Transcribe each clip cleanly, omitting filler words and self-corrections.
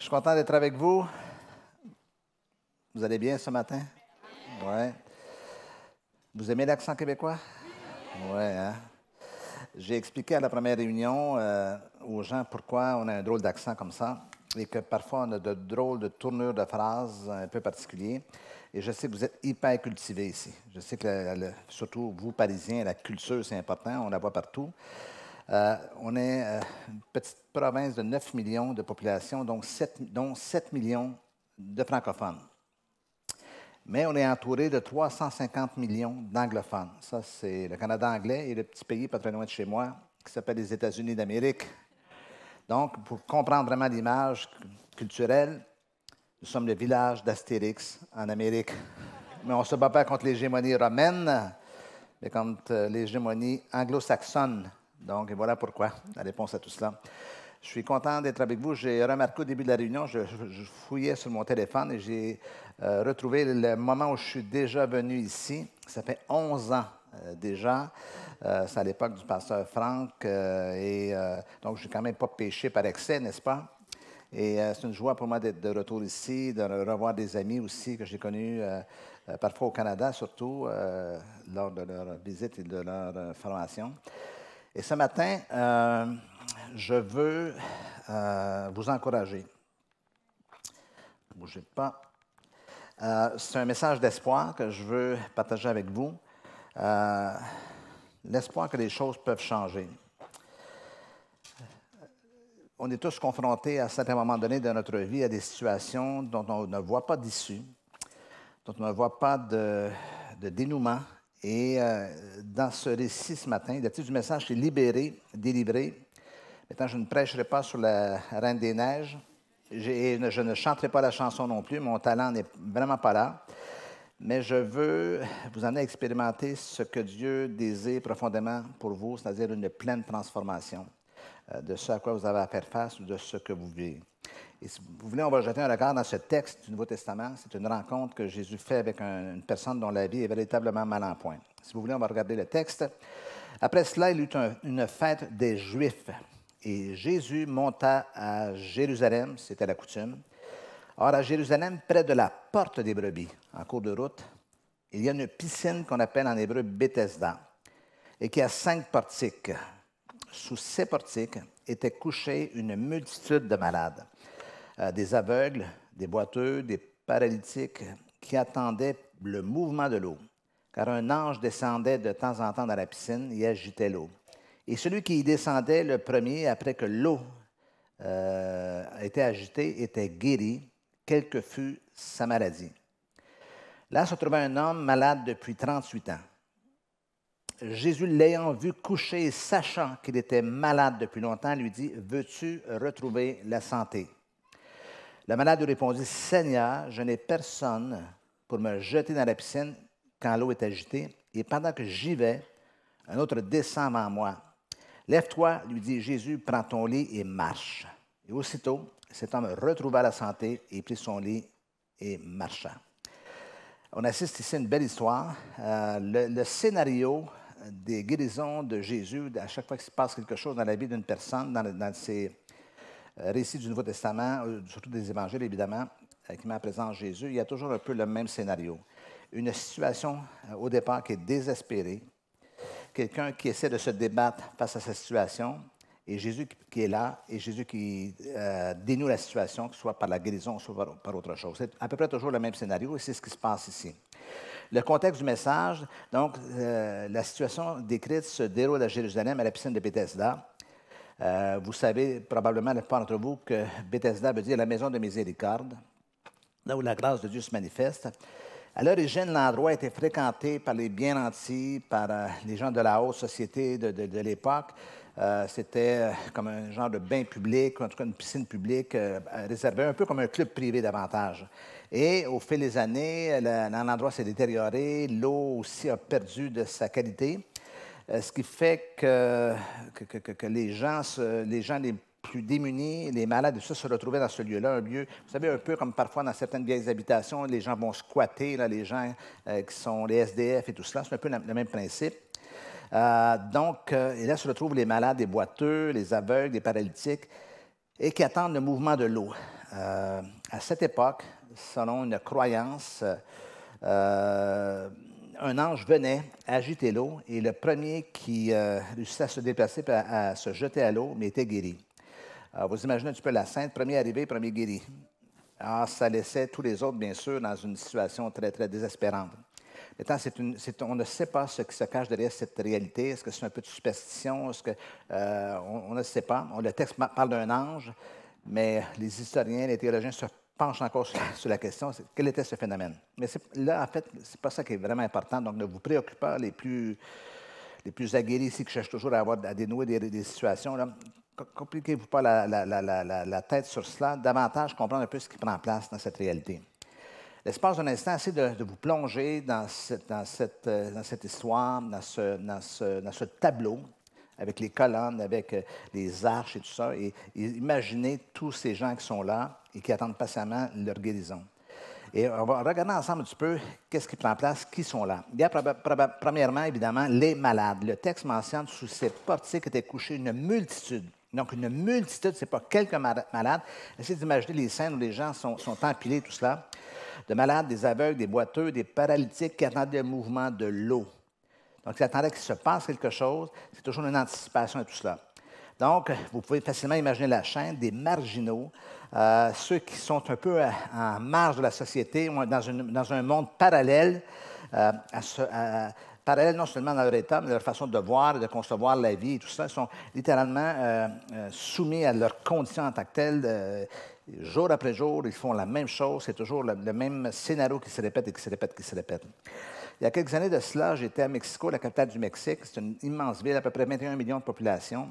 suis content d'être avec vous. Vous allez bien ce matin? Oui. Vous aimez l'accent québécois? Oui, hein? J'ai expliqué à la première réunion aux gens pourquoi on a un drôle d'accent comme ça et que parfois on a de drôles de tournures de phrases un peu particuliers. Et je sais que vous êtes hyper cultivés ici. Je sais que, surtout vous, Parisiens, la culture, c'est important. On la voit partout. On est une petite province de 9 millions de population, dont 7 millions de francophones. Mais on est entouré de 350 millions d'anglophones. Ça, c'est le Canada anglais et le petit pays pas très loin de chez moi qui s'appelle les États-Unis d'Amérique. Donc, pour comprendre vraiment l'image culturelle, nous sommes le village d'Astérix en Amérique. Mais on ne se bat pas contre l'hégémonie romaine, mais contre l'hégémonie anglo-saxonne. Donc, et voilà pourquoi, la réponse à tout cela. Je suis content d'être avec vous. J'ai remarqué au début de la réunion, je fouillais sur mon téléphone et j'ai retrouvé le moment où je suis déjà venu ici. Ça fait 11 ans déjà. C'est à l'époque du pasteur Franck. Donc, je n'ai quand même pas péché par excès, n'est-ce pas? Et c'est une joie pour moi d'être de retour ici, de revoir des amis aussi que j'ai connus parfois au Canada, surtout lors de leur visite et de leur formation. Et ce matin, je veux vous encourager. Ne bougez pas. C'est un message d'espoir que je veux partager avec vous. L'espoir que les choses peuvent changer. On est tous confrontés à un certain moment donné de notre vie à des situations dont on ne voit pas d'issue, dont on ne voit pas de dénouement. Et dans ce récit ce matin, le titre du message, c'est « Libéré, délivré ». Maintenant, je ne prêcherai pas sur la Reine des Neiges. Je ne chanterai pas la chanson non plus. Mon talent n'est vraiment pas là. Mais je veux vous amener à expérimenter ce que Dieu désire profondément pour vous, c'est-à-dire une pleine transformation de ce à quoi vous avez à faire face ou de ce que vous vivez. Et si vous voulez, on va jeter un regard dans ce texte du Nouveau Testament. C'est une rencontre que Jésus fait avec une personne dont la vie est véritablement mal en point. Si vous voulez, on va regarder le texte. Après cela, il y eut une fête des Juifs. Et Jésus monta à Jérusalem, c'était la coutume. Or, à Jérusalem, près de la porte des brebis, en cours de route, il y a une piscine qu'on appelle en hébreu Bethesda, et qui a 5 portiques. Sous ces portiques étaient couchés une multitude de malades, des aveugles, des boiteux, des paralytiques, qui attendaient le mouvement de l'eau, car un ange descendait de temps en temps dans la piscine et agitait l'eau. Et celui qui y descendait le premier, après que l'eau était agitée, était guéri, quelle que fût sa maladie. Là se trouvait un homme malade depuis 38 ans. Jésus, l'ayant vu couché et sachant qu'il était malade depuis longtemps, lui dit « Veux-tu retrouver la santé ?» Le malade lui répondit « Seigneur, je n'ai personne pour me jeter dans la piscine quand l'eau est agitée, et pendant que j'y vais, un autre descend avant moi. Lève-toi, lui dit Jésus, prends ton lit et marche. » Et aussitôt, cet homme retrouva la santé et prit son lit et marcha. On assiste ici à une belle histoire. Le scénario des guérisons de Jésus, à chaque fois qu'il se passe quelque chose dans la vie d'une personne, dans ces récits du Nouveau Testament, surtout des évangiles évidemment, qui met en présence Jésus, il y a toujours un peu le même scénario. Une situation au départ qui est désespérée, quelqu'un qui essaie de se débattre face à cette situation, et Jésus qui est là, et Jésus qui dénoue la situation, que ce soit par la guérison ou soit par autre chose. C'est à peu près toujours le même scénario, et c'est ce qui se passe ici. Le contexte du message, donc, la situation décrite se déroule à Jérusalem, à la piscine de Bethesda. Vous savez probablement, la plupart d'entre vous, que Bethesda veut dire la maison de miséricorde, là où la grâce de Dieu se manifeste. À l'origine, l'endroit était fréquenté par les bien nantis, par les gens de la haute société de l'époque. C'était comme un genre de bain public, en tout cas une piscine publique réservée, un peu comme un club privé davantage. Et au fil des années, l'endroit s'est détérioré, l'eau aussi a perdu de sa qualité, ce qui fait que les gens les plus démunis, les malades, tout ça, se retrouvaient dans ce lieu-là, un lieu, vous savez, un peu comme parfois dans certaines vieilles habitations, les gens vont squatter, là, les gens qui sont les SDF et tout cela, c'est un peu le même principe. Et là se retrouvent les malades, les boiteux, les aveugles, les paralytiques, et qui attendent le mouvement de l'eau. à cette époque, selon une croyance, un ange venait agiter l'eau et le premier qui réussissait à se déplacer et à se jeter à l'eau, mais était guéri. Vous imaginez un petit peu la scène, premier arrivé, premier guéri. Alors, ça laissait tous les autres, bien sûr, dans une situation très, très désespérante. Maintenant, on ne sait pas ce qui se cache derrière cette réalité. Est-ce que c'est un peu de superstition? Est-ce que, on ne sait pas. Le texte parle d'un ange, mais les historiens, les théologiens se penchent encore sur la question. Quel était ce phénomène? Mais là, en fait, ce n'est pas ça qui est vraiment important. Donc, ne vous préoccupez pas, les plus aguerris ici qui cherchent toujours à dénouer des situations, là, compliquez-vous pas la tête sur cela, davantage comprendre un peu ce qui prend place dans cette réalité. L'espace d'un instant, essayez de vous plonger dans cette histoire, dans ce tableau, avec les colonnes, avec les arches et tout ça, et imaginez tous ces gens qui sont là et qui attendent patiemment leur guérison. Et on va regarder ensemble un petit peu qu'est-ce qui prend place, qui sont là. Il y a premièrement, évidemment, les malades. Le texte mentionne sous ces portiques étaient couchés une multitude. Donc, une multitude, ce n'est pas quelques malades. Essayez d'imaginer les scènes où les gens sont empilés, tout cela. De malades, des aveugles, des boiteux, des paralytiques qui attendaient le mouvement de l'eau. Donc, ils attendaient qu'il se passe quelque chose. C'est toujours une anticipation de tout cela. Donc, vous pouvez facilement imaginer la chaîne des marginaux, ceux qui sont un peu en marge de la société, ou dans un monde parallèle, parallèle non seulement dans leur état, mais dans leur façon de voir et de concevoir la vie et tout ça. Ils sont littéralement soumis à leurs conditions en tant que telles. Jour après jour, ils font la même chose. C'est toujours le même scénario qui se répète et qui se répète, qui se répète. Il y a quelques années de cela, j'étais à Mexico, la capitale du Mexique. C'est une immense ville, à peu près 21 millions de population.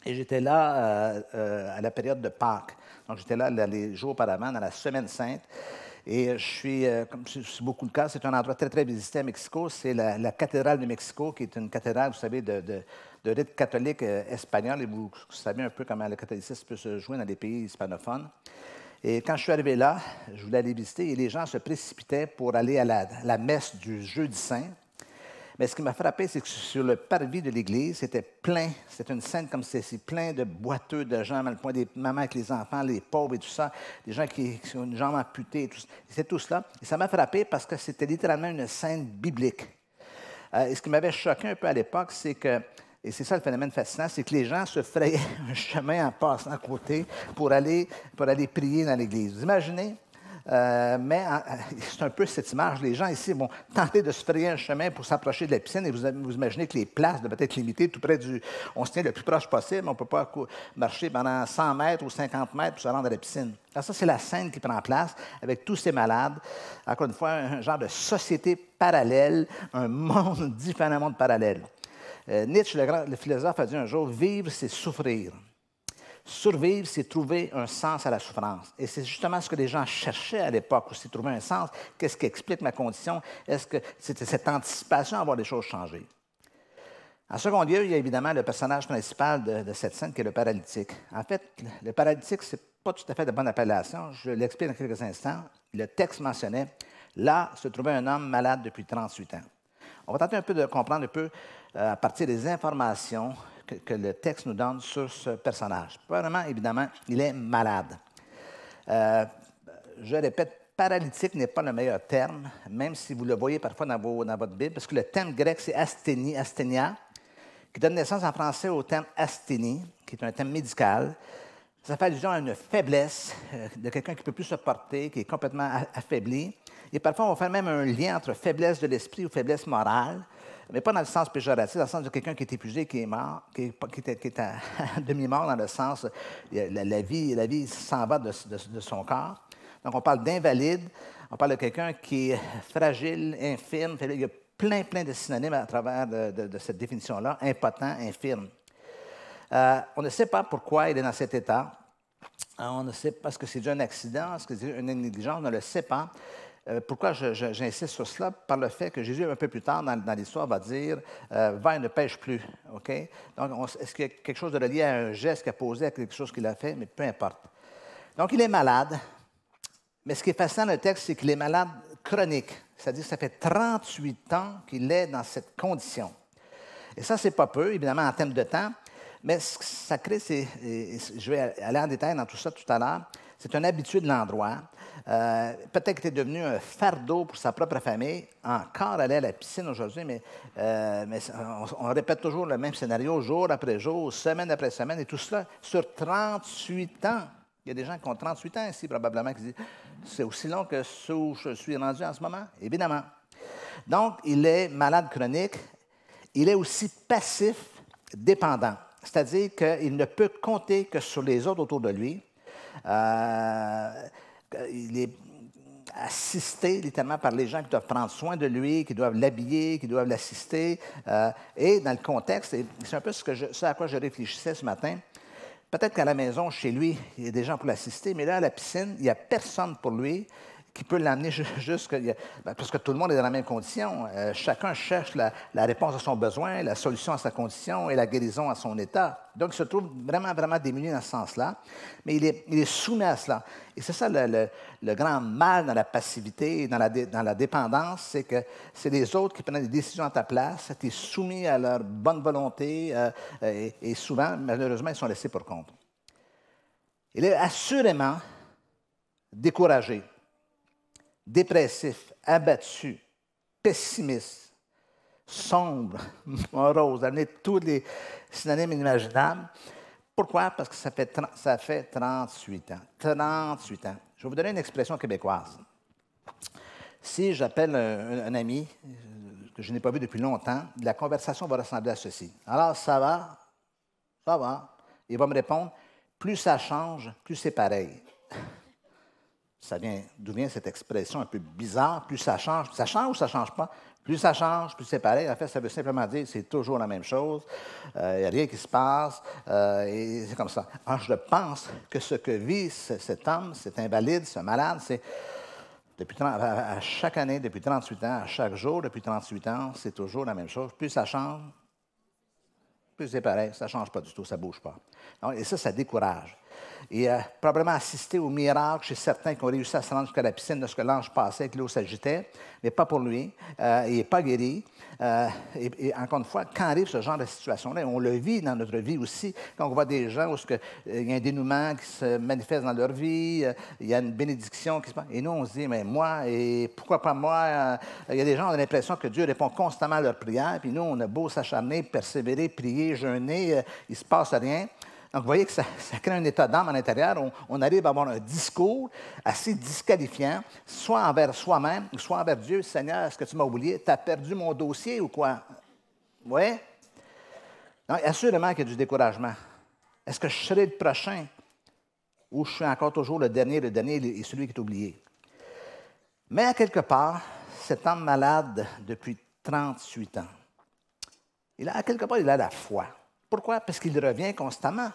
Et j'étais là à la période de Pâques. Donc, j'étais là les jours auparavant, dans la Semaine sainte. Et je suis, comme c'est beaucoup le cas, c'est un endroit très, très visité à Mexico. C'est la cathédrale de Mexico, qui est une cathédrale, vous savez, de rite catholique espagnol. Et vous savez un peu comment le catholicisme peut se jouer dans les pays hispanophones. Et quand je suis arrivé là, je voulais aller visiter et les gens se précipitaient pour aller à la messe du Jeudi Saint. Mais ce qui m'a frappé, c'est que sur le parvis de l'église, c'était plein, c'était une scène comme celle-ci, plein de boiteux, de gens, à le point des mamans avec les enfants, les pauvres et tout ça, des gens qui ont une jambe amputée, c'était tout cela. Et ça m'a frappé parce que c'était littéralement une scène biblique. Et ce qui m'avait choqué un peu à l'époque, c'est que, et c'est ça le phénomène fascinant, c'est que les gens se frayaient un chemin en passant à côté pour aller prier dans l'église. Vous imaginez? Mais c'est un peu cette image. Les gens ici vont tenter de se frayer un chemin pour s'approcher de la piscine et vous imaginez que les places doivent être limitées tout près on se tient le plus proche possible, on ne peut pas marcher pendant 100 mètres ou 50 mètres pour se rendre à la piscine. Alors ça, c'est la scène qui prend place avec tous ces malades. Encore une fois, un genre de société parallèle, un monde différent, un monde parallèle. Nietzsche, le philosophe, a dit un jour « Vivre, c'est souffrir ». Survivre, c'est trouver un sens à la souffrance. Et c'est justement ce que les gens cherchaient à l'époque aussi, trouver un sens. Qu'est-ce qui explique ma condition? Est-ce que c'était cette anticipation à voir les choses changer? En second lieu, il y a évidemment le personnage principal de cette scène qui est le paralytique. En fait, le paralytique, ce n'est pas tout à fait de bonne appellation. Je l'explique dans quelques instants. Le texte mentionnait, là se trouvait un homme malade depuis 38 ans. On va tenter un peu de comprendre un peu à partir des informations que le texte nous donne sur ce personnage. Premièrement, évidemment, il est malade. Je répète, paralytique n'est pas le meilleur terme, même si vous le voyez parfois dans votre Bible, parce que le terme grec, c'est asthénia, qui donne naissance en français au terme asthénie, qui est un terme médical. Ça fait allusion à une faiblesse de quelqu'un qui ne peut plus se porter, qui est complètement affaibli. Et parfois, on va faire même un lien entre faiblesse de l'esprit ou faiblesse morale, mais pas dans le sens péjoratif, dans le sens de quelqu'un qui est épuisé, qui est mort, qui est à demi-mort, dans le sens la vie s'en va de son corps. Donc, on parle d'invalide, on parle de quelqu'un qui est fragile, infirme. Il y a plein de synonymes à travers de cette définition-là, impotent, infirme. On ne sait pas pourquoi il est dans cet état. On ne sait pas, est-ce que c'est dû à un accident, est-ce que c'est dû à une négligence, on ne le sait pas. Pourquoi j'insiste sur cela? Par le fait que Jésus, un peu plus tard dans l'histoire, va dire « va et ne pêche plus ». Okay? Donc, est-ce qu'il y a quelque chose de relié à un geste qu'il a posé, à quelque chose qu'il a fait? Mais peu importe. Donc, il est malade. Mais ce qui est fascinant dans le texte, c'est qu'il est malade chronique. C'est-à-dire que ça fait 38 ans qu'il est dans cette condition. Et ça, c'est pas peu, évidemment, en termes de temps. Mais ce que ça crée, je vais aller en détail dans tout ça tout à l'heure, C'est un habitué de l'endroit. Peut-être qu'il est devenu un fardeau pour sa propre famille. Encore aller à la piscine aujourd'hui, mais on répète toujours le même scénario jour après jour, semaine après semaine, et tout cela sur 38 ans. Il y a des gens qui ont 38 ans ici, probablement, qui disent c'est aussi long que ce où je suis rendu en ce moment. Évidemment. Donc, il est malade chronique. Il est aussi passif, dépendant. C'est-à-dire qu'il ne peut compter que sur les autres autour de lui. Il est assisté littéralement par les gens qui doivent prendre soin de lui, qui doivent l'habiller, qui doivent l'assister. Et dans le contexte, et c'est un peu ce à quoi je réfléchissais ce matin, peut-être qu'à la maison, chez lui, il y a des gens pour l'assister, mais là, à la piscine, il n'y a personne pour lui qui peut l'amener jusqu'à... Parce que tout le monde est dans la même condition. Chacun cherche la réponse à son besoin, la solution à sa condition et la guérison à son état. Donc, il se trouve vraiment, vraiment démuni dans ce sens-là. Mais il est soumis à cela. Et c'est ça le grand mal dans la passivité, dans la dépendance, c'est que c'est les autres qui prennent des décisions à ta place, tu es soumis à leur bonne volonté et souvent, malheureusement, ils sont laissés pour compte. Il est assurément découragé, dépressif, abattu, pessimiste, sombre, morose, amener tous les synonymes imaginables. Pourquoi? Parce que ça fait 38 ans. 38 ans. Je vais vous donner une expression québécoise. Si j'appelle un ami que je n'ai pas vu depuis longtemps, la conversation va ressembler à ceci. Alors, ça va? Ça va. Il va me répondre, plus ça change, plus c'est pareil. D'où vient cette expression un peu bizarre, plus ça change ou ça ne change pas? Plus ça change, plus c'est pareil. En fait, ça veut simplement dire que c'est toujours la même chose. Il n'y a rien qui se passe. Et c'est comme ça. Alors, je pense que ce que vit cet homme, cet invalide, ce malade, c'est à chaque année, depuis 38 ans, à chaque jour, depuis 38 ans, c'est toujours la même chose. Plus ça change, plus c'est pareil. Ça ne change pas du tout, ça ne bouge pas. Donc, et ça décourage. Et probablement assister au miracle chez certains qui ont réussi à se rendre jusqu'à la piscine lorsque l'ange passait et que l'eau s'agitait, mais pas pour lui. Il n'est pas guéri. Et encore une fois, quand arrive ce genre de situation-là, on le vit dans notre vie aussi, quand on voit des gens où il y a un dénouement qui se manifeste dans leur vie, il y a une bénédiction qui se passe. Et nous, on se dit, mais moi, et pourquoi pas moi? Il y a des gens qui ont l'impression que Dieu répond constamment à leurs prières, puis nous, on a beau s'acharner, persévérer, prier, jeûner, il ne se passe rien. Donc, vous voyez que ça crée un état d'âme à l'intérieur. On arrive à avoir un discours assez disqualifiant, soit envers soi-même, soit envers Dieu. Seigneur, est-ce que tu m'as oublié? Tu as perdu mon dossier ou quoi? Oui? Donc, assurément qu'il y a du découragement. Est-ce que je serai le prochain ou je suis encore toujours le dernier et celui qui est oublié? Mais à quelque part, cet homme malade depuis 38 ans, à quelque part, il a la foi. Pourquoi? Parce qu'il revient constamment.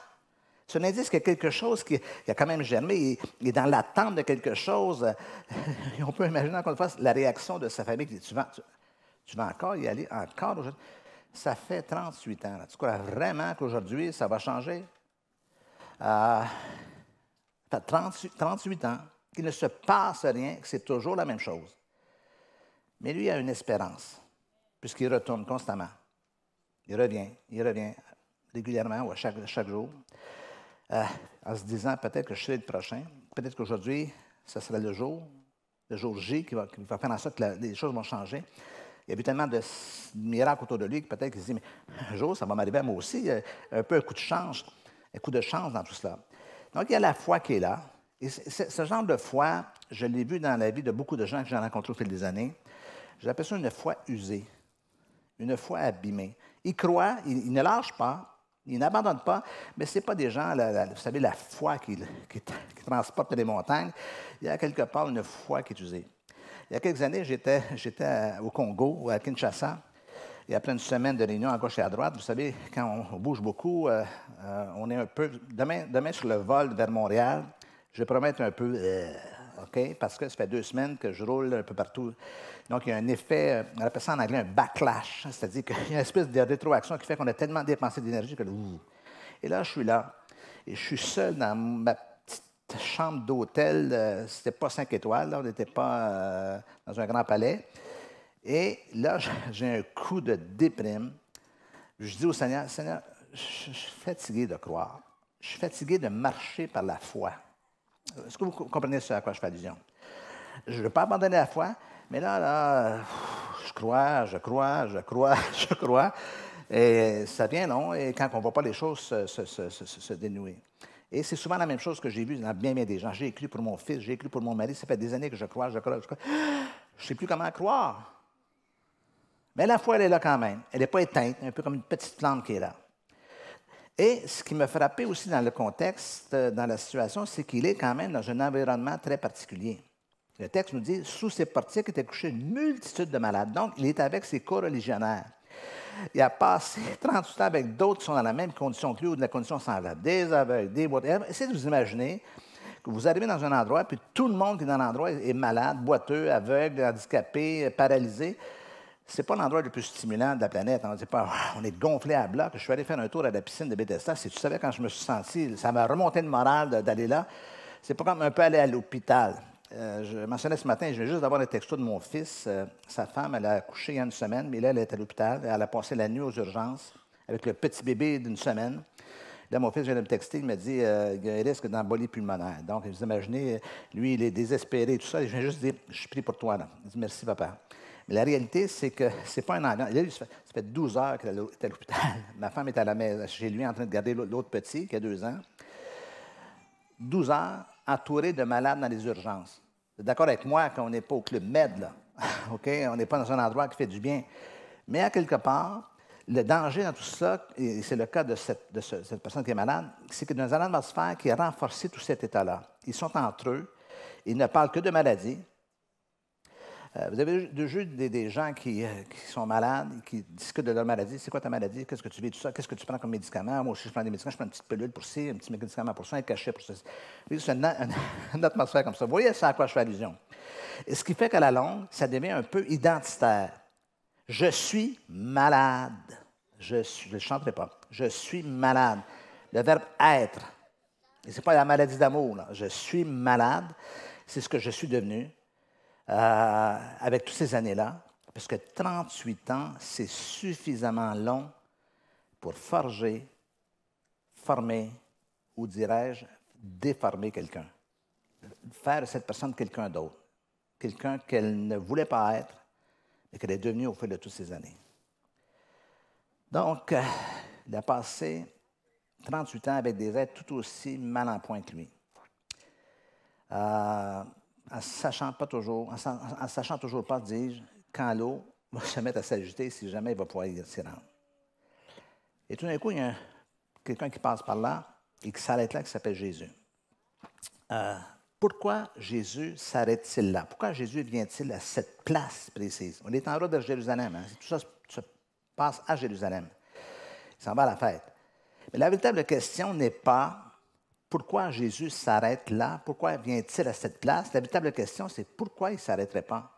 C'est un indice qu'il y a quelque chose qui a quand même germé. Il est dans l'attente de quelque chose. Et on peut imaginer encore une fois la réaction de sa famille qui dit, tu vas encore y aller, encore aujourd'hui? Ça fait 38 ans. Là. Tu crois vraiment qu'aujourd'hui, ça va changer? Ça fait 38 ans qu'il ne se passe rien, que c'est toujours la même chose. Mais lui a une espérance, puisqu'il retourne constamment. Il revient régulièrement ou à chaque jour, en se disant peut-être que je serai le prochain, peut-être qu'aujourd'hui, ce sera le jour J qui va faire en sorte que les choses vont changer. Il y a vu tellement de miracles autour de lui que peut-être qu'il se dit, mais un jour, ça va m'arriver à moi aussi, un peu un coup de chance dans tout cela. Donc, il y a la foi qui est là. Et ce genre de foi, je l'ai vu dans la vie de beaucoup de gens que j'ai rencontrés au fil des années. J'appelle ça une foi usée, une foi abîmée. Ils croient, ils ne lâchent pas, ils n'abandonnent pas, mais ce n'est pas des gens, vous savez, la foi qui transporte les montagnes. Il y a quelque part une foi qui est usée. Il y a quelques années, j'étais au Congo, à Kinshasa, et après une semaine de réunion à gauche et à droite, vous savez, quand on bouge beaucoup, on est un peu... Demain, sur le vol vers Montréal, je vais promettre un peu... OK? Parce que ça fait 2 semaines que je roule un peu partout. Donc, il y a un effet, on appelle ça en anglais un backlash, c'est-à-dire qu'il y a une espèce de rétroaction qui fait qu'on a tellement dépensé d'énergie que... Et là, je suis là, et je suis seul dans ma petite chambre d'hôtel. C'était pas 5 étoiles, là, on n'était pas dans un grand palais. Et là, j'ai un coup de déprime. Je dis au Seigneur, Seigneur, je suis fatigué de croire. Je suis fatigué de marcher par la foi. Est-ce que vous comprenez ce à quoi je fais allusion? Je ne veux pas abandonner la foi, mais là, je crois, je crois. Et ça devient long, et quand on ne voit pas les choses se dénouer. Et c'est souvent la même chose que j'ai vu dans bien des gens. J'ai écrit pour mon fils, j'ai écrit pour mon mari, ça fait des années que je crois. Je ne sais plus comment croire. Mais la foi, elle est là quand même. Elle n'est pas éteinte, un peu comme une petite flamme qui est là. Et ce qui me frappait aussi dans le contexte, dans la situation, c'est qu'il est quand même dans un environnement très particulier. Le texte nous dit, sous ses portiques était couchée une multitude de malades. Donc, il est avec ses coreligionnaires. Il a passé 38 ans avec d'autres qui sont dans la même condition que lui ou de la condition semblable. Des aveugles, des boiteux. Essayez de vous imaginer que vous arrivez dans un endroit, puis tout le monde qui est dans l'endroit est malade, boiteux, aveugle, handicapé, paralysé. Ce n'est pas l'endroit le plus stimulant de la planète. On dit pas, on est gonflé à bloc. Je suis allé faire un tour à la piscine de Bethesda. Si tu savais quand je me suis senti, ça m'a remonté le moral d'aller là. C'est pas comme un peu aller à l'hôpital. Je mentionnais ce matin, je viens juste d'avoir un texto de mon fils. Sa femme, elle a accouché il y a une semaine, mais là, elle est à l'hôpital. Elle a passé la nuit aux urgences avec le petit bébé d'une semaine. Là, mon fils vient de me texter, il me dit il y a un risque d'embolie pulmonaire. Donc, vous imaginez, lui, il est désespéré et tout ça. Et je viens juste dire je suis pris pour toi. Là. Il dit merci, papa. Mais la réalité, c'est que c'est pas un enfant. Ça fait 12 heures qu'elle est à l'hôpital. Ma femme est à la maison, chez lui, en train de garder l'autre petit, qui a 2 ans. 12 heures, entouré de malades dans les urgences. Vous êtes d'accord avec moi qu'on n'est pas au Club Med, là? OK? On n'est pas dans un endroit qui fait du bien. Mais à quelque part, le danger dans tout ça, et c'est le cas de cette personne qui est malade, c'est que dans une atmosphère qui a renforcé tout cet état-là. Ils sont entre eux, ils ne parlent que de maladie. Vous avez vu des gens qui sont malades, qui discutent de leur maladie. C'est quoi ta maladie? Qu'est-ce que tu vis? Tout ça? Qu'est-ce que tu prends comme médicament? Moi aussi, je prends des médicaments. Je prends une petite pilule pour ci, un petit médicament pour ça, un cachet pour ça. C'est une atmosphère comme ça. Vous voyez ça à quoi je fais allusion? Et ce qui fait qu'à la longue, ça devient un peu identitaire. Je suis malade. Je ne chanterai pas. Je suis malade. Le verbe être. Et ce n'est pas la maladie d'amour. Je suis malade. C'est ce que je suis devenu. Avec toutes ces années-là, parce que 38 ans, c'est suffisamment long pour forger, former, ou dirais-je, déformer quelqu'un. Faire de cette personne quelqu'un d'autre. Quelqu'un qu'elle ne voulait pas être, mais qu'elle est devenue au fil de toutes ces années. Donc, il a passé 38 ans avec des êtres tout aussi mal en point que lui. En sachant toujours pas, dis-je, quand l'eau va se mettre à s'agiter, si jamais il va pouvoir s'y rendre. Et tout d'un coup, il y a quelqu'un qui passe par là et qui s'arrête là, qui s'appelle Jésus. Pourquoi Jésus s'arrête-t-il là? Pourquoi Jésus vient-il à cette place précise? On est en route de Jérusalem. Hein? Tout ça se passe à Jérusalem. Il s'en va à la fête. Mais la véritable question n'est pas pourquoi Jésus s'arrête là? Pourquoi vient-il à cette place? La véritable question, c'est pourquoi il ne s'arrêterait pas?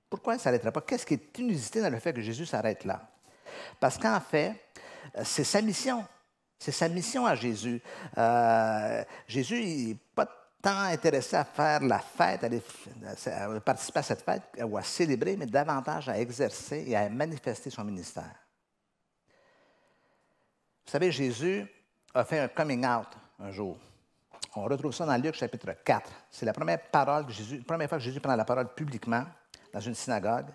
Pourquoi il ne s'arrêterait pas? Qu'est-ce qui est inusité dans le fait que Jésus s'arrête là? Parce qu'en fait, c'est sa mission. C'est sa mission à Jésus. Jésus n'est pas tant intéressé à faire la fête, à participer à cette fête ou à célébrer, mais davantage à exercer et à manifester son ministère. Vous savez, Jésus a fait un coming out un jour. On retrouve ça dans Luc chapitre 4. C'est la première fois que Jésus prend la parole publiquement dans une synagogue.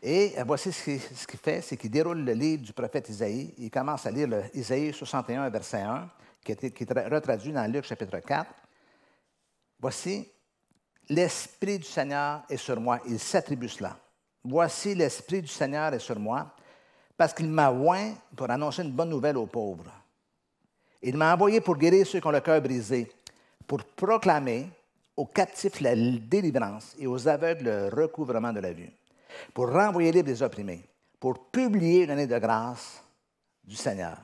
Et voici ce qu'il fait, c'est qu'il déroule le livre du prophète Isaïe. Il commence à lire Isaïe 61, verset 1, qui est retraduit dans Luc chapitre 4. Voici, l'Esprit du Seigneur est sur moi. Il s'attribue cela. Voici, l'Esprit du Seigneur est sur moi, parce qu'il m'a oint pour annoncer une bonne nouvelle aux pauvres. Il m'a envoyé pour guérir ceux qui ont le cœur brisé, pour proclamer aux captifs la délivrance et aux aveugles le recouvrement de la vue, pour renvoyer libre les opprimés, pour publier une année de grâce du Seigneur.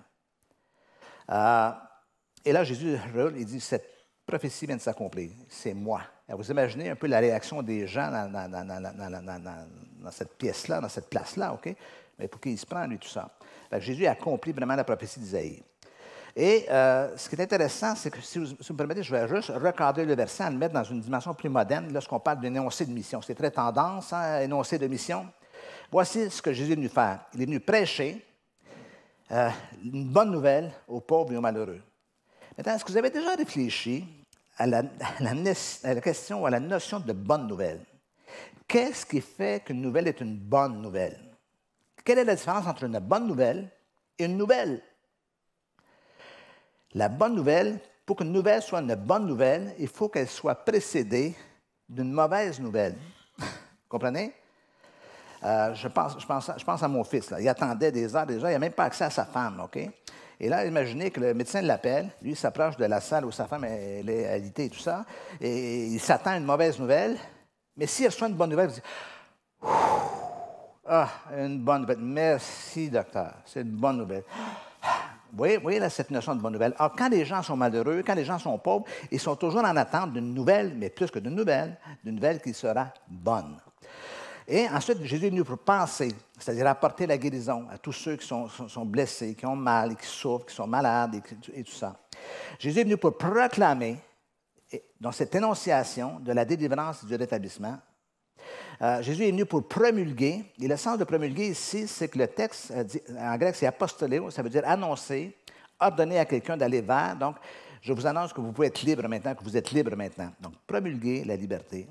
Et là, Jésus, il dit, cette prophétie vient de s'accomplir. C'est moi. Alors, vous imaginez un peu la réaction des gens dans cette pièce-là, dans cette place-là, OK? Mais pour qui il se prend, lui, tout ça. Donc, Jésus a accompli vraiment la prophétie d'Isaïe. Et ce qui est intéressant, c'est que, si vous me permettez, je vais juste recadrer le verset, le mettre dans une dimension plus moderne, lorsqu'on parle d'un énoncé de mission. C'est très tendance, hein, énoncé de mission. Voici ce que Jésus est venu faire. Il est venu prêcher une bonne nouvelle aux pauvres et aux malheureux. Maintenant, est-ce que vous avez déjà réfléchi à la question ou à la notion de bonne nouvelle. Qu'est-ce qui fait qu'une nouvelle est une bonne nouvelle? Quelle est la différence entre une bonne nouvelle et une nouvelle? La bonne nouvelle, pour qu'une nouvelle soit une bonne nouvelle, il faut qu'elle soit précédée d'une mauvaise nouvelle. Vous comprenez? Je pense à mon fils. Là. Il attendait des heures déjà, il n'a même pas accès à sa femme. OK? Et là, imaginez que le médecin l'appelle, lui il s'approche de la salle où sa femme elle est alitée et tout ça, et il s'attend à une mauvaise nouvelle, mais s'il reçoit une bonne nouvelle, il dit « Ah, une bonne nouvelle. Merci, docteur. C'est une bonne nouvelle. » Vous voyez là, cette notion de bonne nouvelle. Alors, quand les gens sont malheureux, quand les gens sont pauvres, ils sont toujours en attente d'une nouvelle, mais plus que d'une nouvelle qui sera bonne. Et ensuite, Jésus est venu pour penser, c'est-à-dire apporter la guérison à tous ceux qui sont blessés, qui ont mal, et qui souffrent, qui sont malades et tout ça. Jésus est venu pour proclamer, dans cette énonciation de la délivrance et du rétablissement. Jésus est venu pour promulguer, et le sens de promulguer ici, c'est que le texte, en grec, c'est apostoléo, ça veut dire annoncer, ordonner à quelqu'un d'aller vers. Donc, je vous annonce que vous pouvez être libre maintenant, que vous êtes libre maintenant. Donc, promulguer la liberté.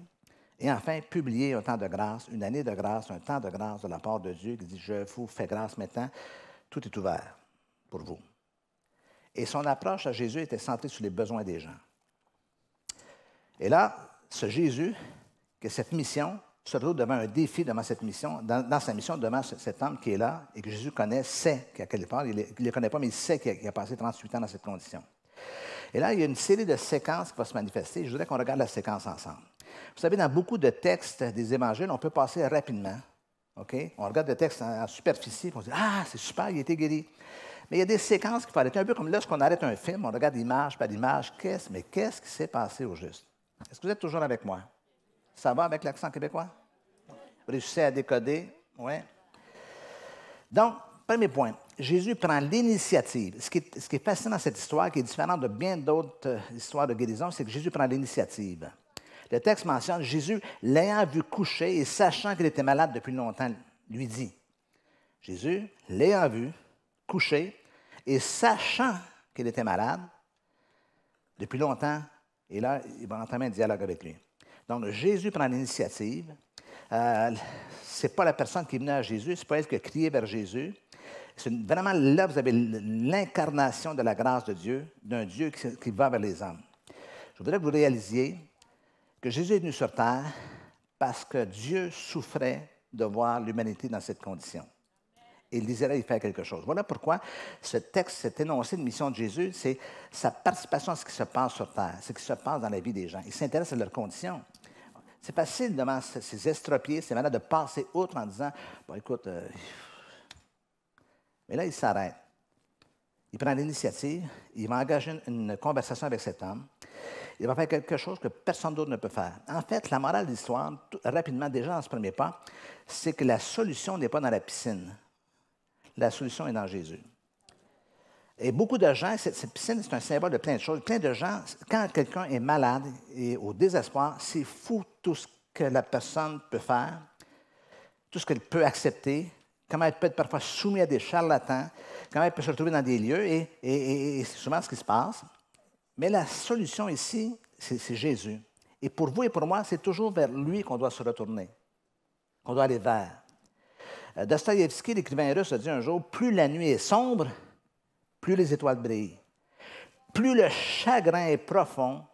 Et enfin, publier un temps de grâce, une année de grâce, un temps de grâce de la part de Dieu qui dit « Je vous fais grâce maintenant, tout est ouvert pour vous. » Et son approche à Jésus était centrée sur les besoins des gens. Et là, ce Jésus, que cette mission, se retrouve devant un défi devant cette mission, dans sa mission devant cet homme qui est là et que Jésus connaît, sait qu'à quelque part, il ne le connaît pas, mais il sait qu'il a passé 38 ans dans cette condition. Et là, il y a une série de séquences qui vont se manifester. Je voudrais qu'on regarde la séquence ensemble. Vous savez, dans beaucoup de textes des évangiles, on peut passer rapidement. Okay? On regarde le texte en superficie et on se dit « Ah, c'est super, il a été guéri. » Mais il y a des séquences qu'il faut arrêter, un peu comme lorsqu'on arrête un film, on regarde image par image. Mais qu'est-ce qui s'est passé au juste? Est-ce que vous êtes toujours avec moi? Ça va avec l'accent québécois? Vous réussissez à décoder? Oui. Donc, premier point, Jésus prend l'initiative. Ce qui est fascinant dans cette histoire, qui est différent de bien d'autres histoires de guérison, c'est que Jésus prend l'initiative. Le texte mentionne Jésus, l'ayant vu coucher et sachant qu'il était malade depuis longtemps, lui dit. Jésus, l'ayant vu coucher et sachant qu'il était malade depuis longtemps, et là, il va entamer un dialogue avec lui. Donc, Jésus prend l'initiative. Ce n'est pas la personne qui est venue à Jésus, ce n'est pas elle qui a crié vers Jésus. C'est vraiment là, vous avez l'incarnation de la grâce de Dieu, d'un Dieu qui va vers les hommes. Je voudrais que vous réalisiez que Jésus est venu sur terre parce que Dieu souffrait de voir l'humanité dans cette condition. Et il désirait y faire quelque chose. Voilà pourquoi ce texte, cet énoncé de mission de Jésus, c'est sa participation à ce qui se passe sur terre, ce qui se passe dans la vie des gens. Il s'intéresse à leurs conditions. C'est facile devant ces estropiés, ces malades, de passer outre en disant « Bon, écoute, mais là, il s'arrête. Il prend l'initiative, il va engager une conversation avec cet homme. Il va faire quelque chose que personne d'autre ne peut faire. En fait, la morale de l'histoire, rapidement, déjà dans ce premier pas, c'est que la solution n'est pas dans la piscine. La solution est dans Jésus. Et beaucoup de gens, cette piscine, c'est un symbole de plein de choses. Plein de gens, quand quelqu'un est malade et au désespoir, c'est fou tout ce que la personne peut faire, tout ce qu'elle peut accepter, comment elle peut être parfois soumise à des charlatans, comment elle peut se retrouver dans des lieux, et c'est souvent ce qui se passe. Mais la solution ici, c'est Jésus. Et pour vous et pour moi, c'est toujours vers lui qu'on doit se retourner, qu'on doit aller vers. Dostoïevski, l'écrivain russe, a dit un jour, plus la nuit est sombre, plus les étoiles brillent. Plus le chagrin est profond,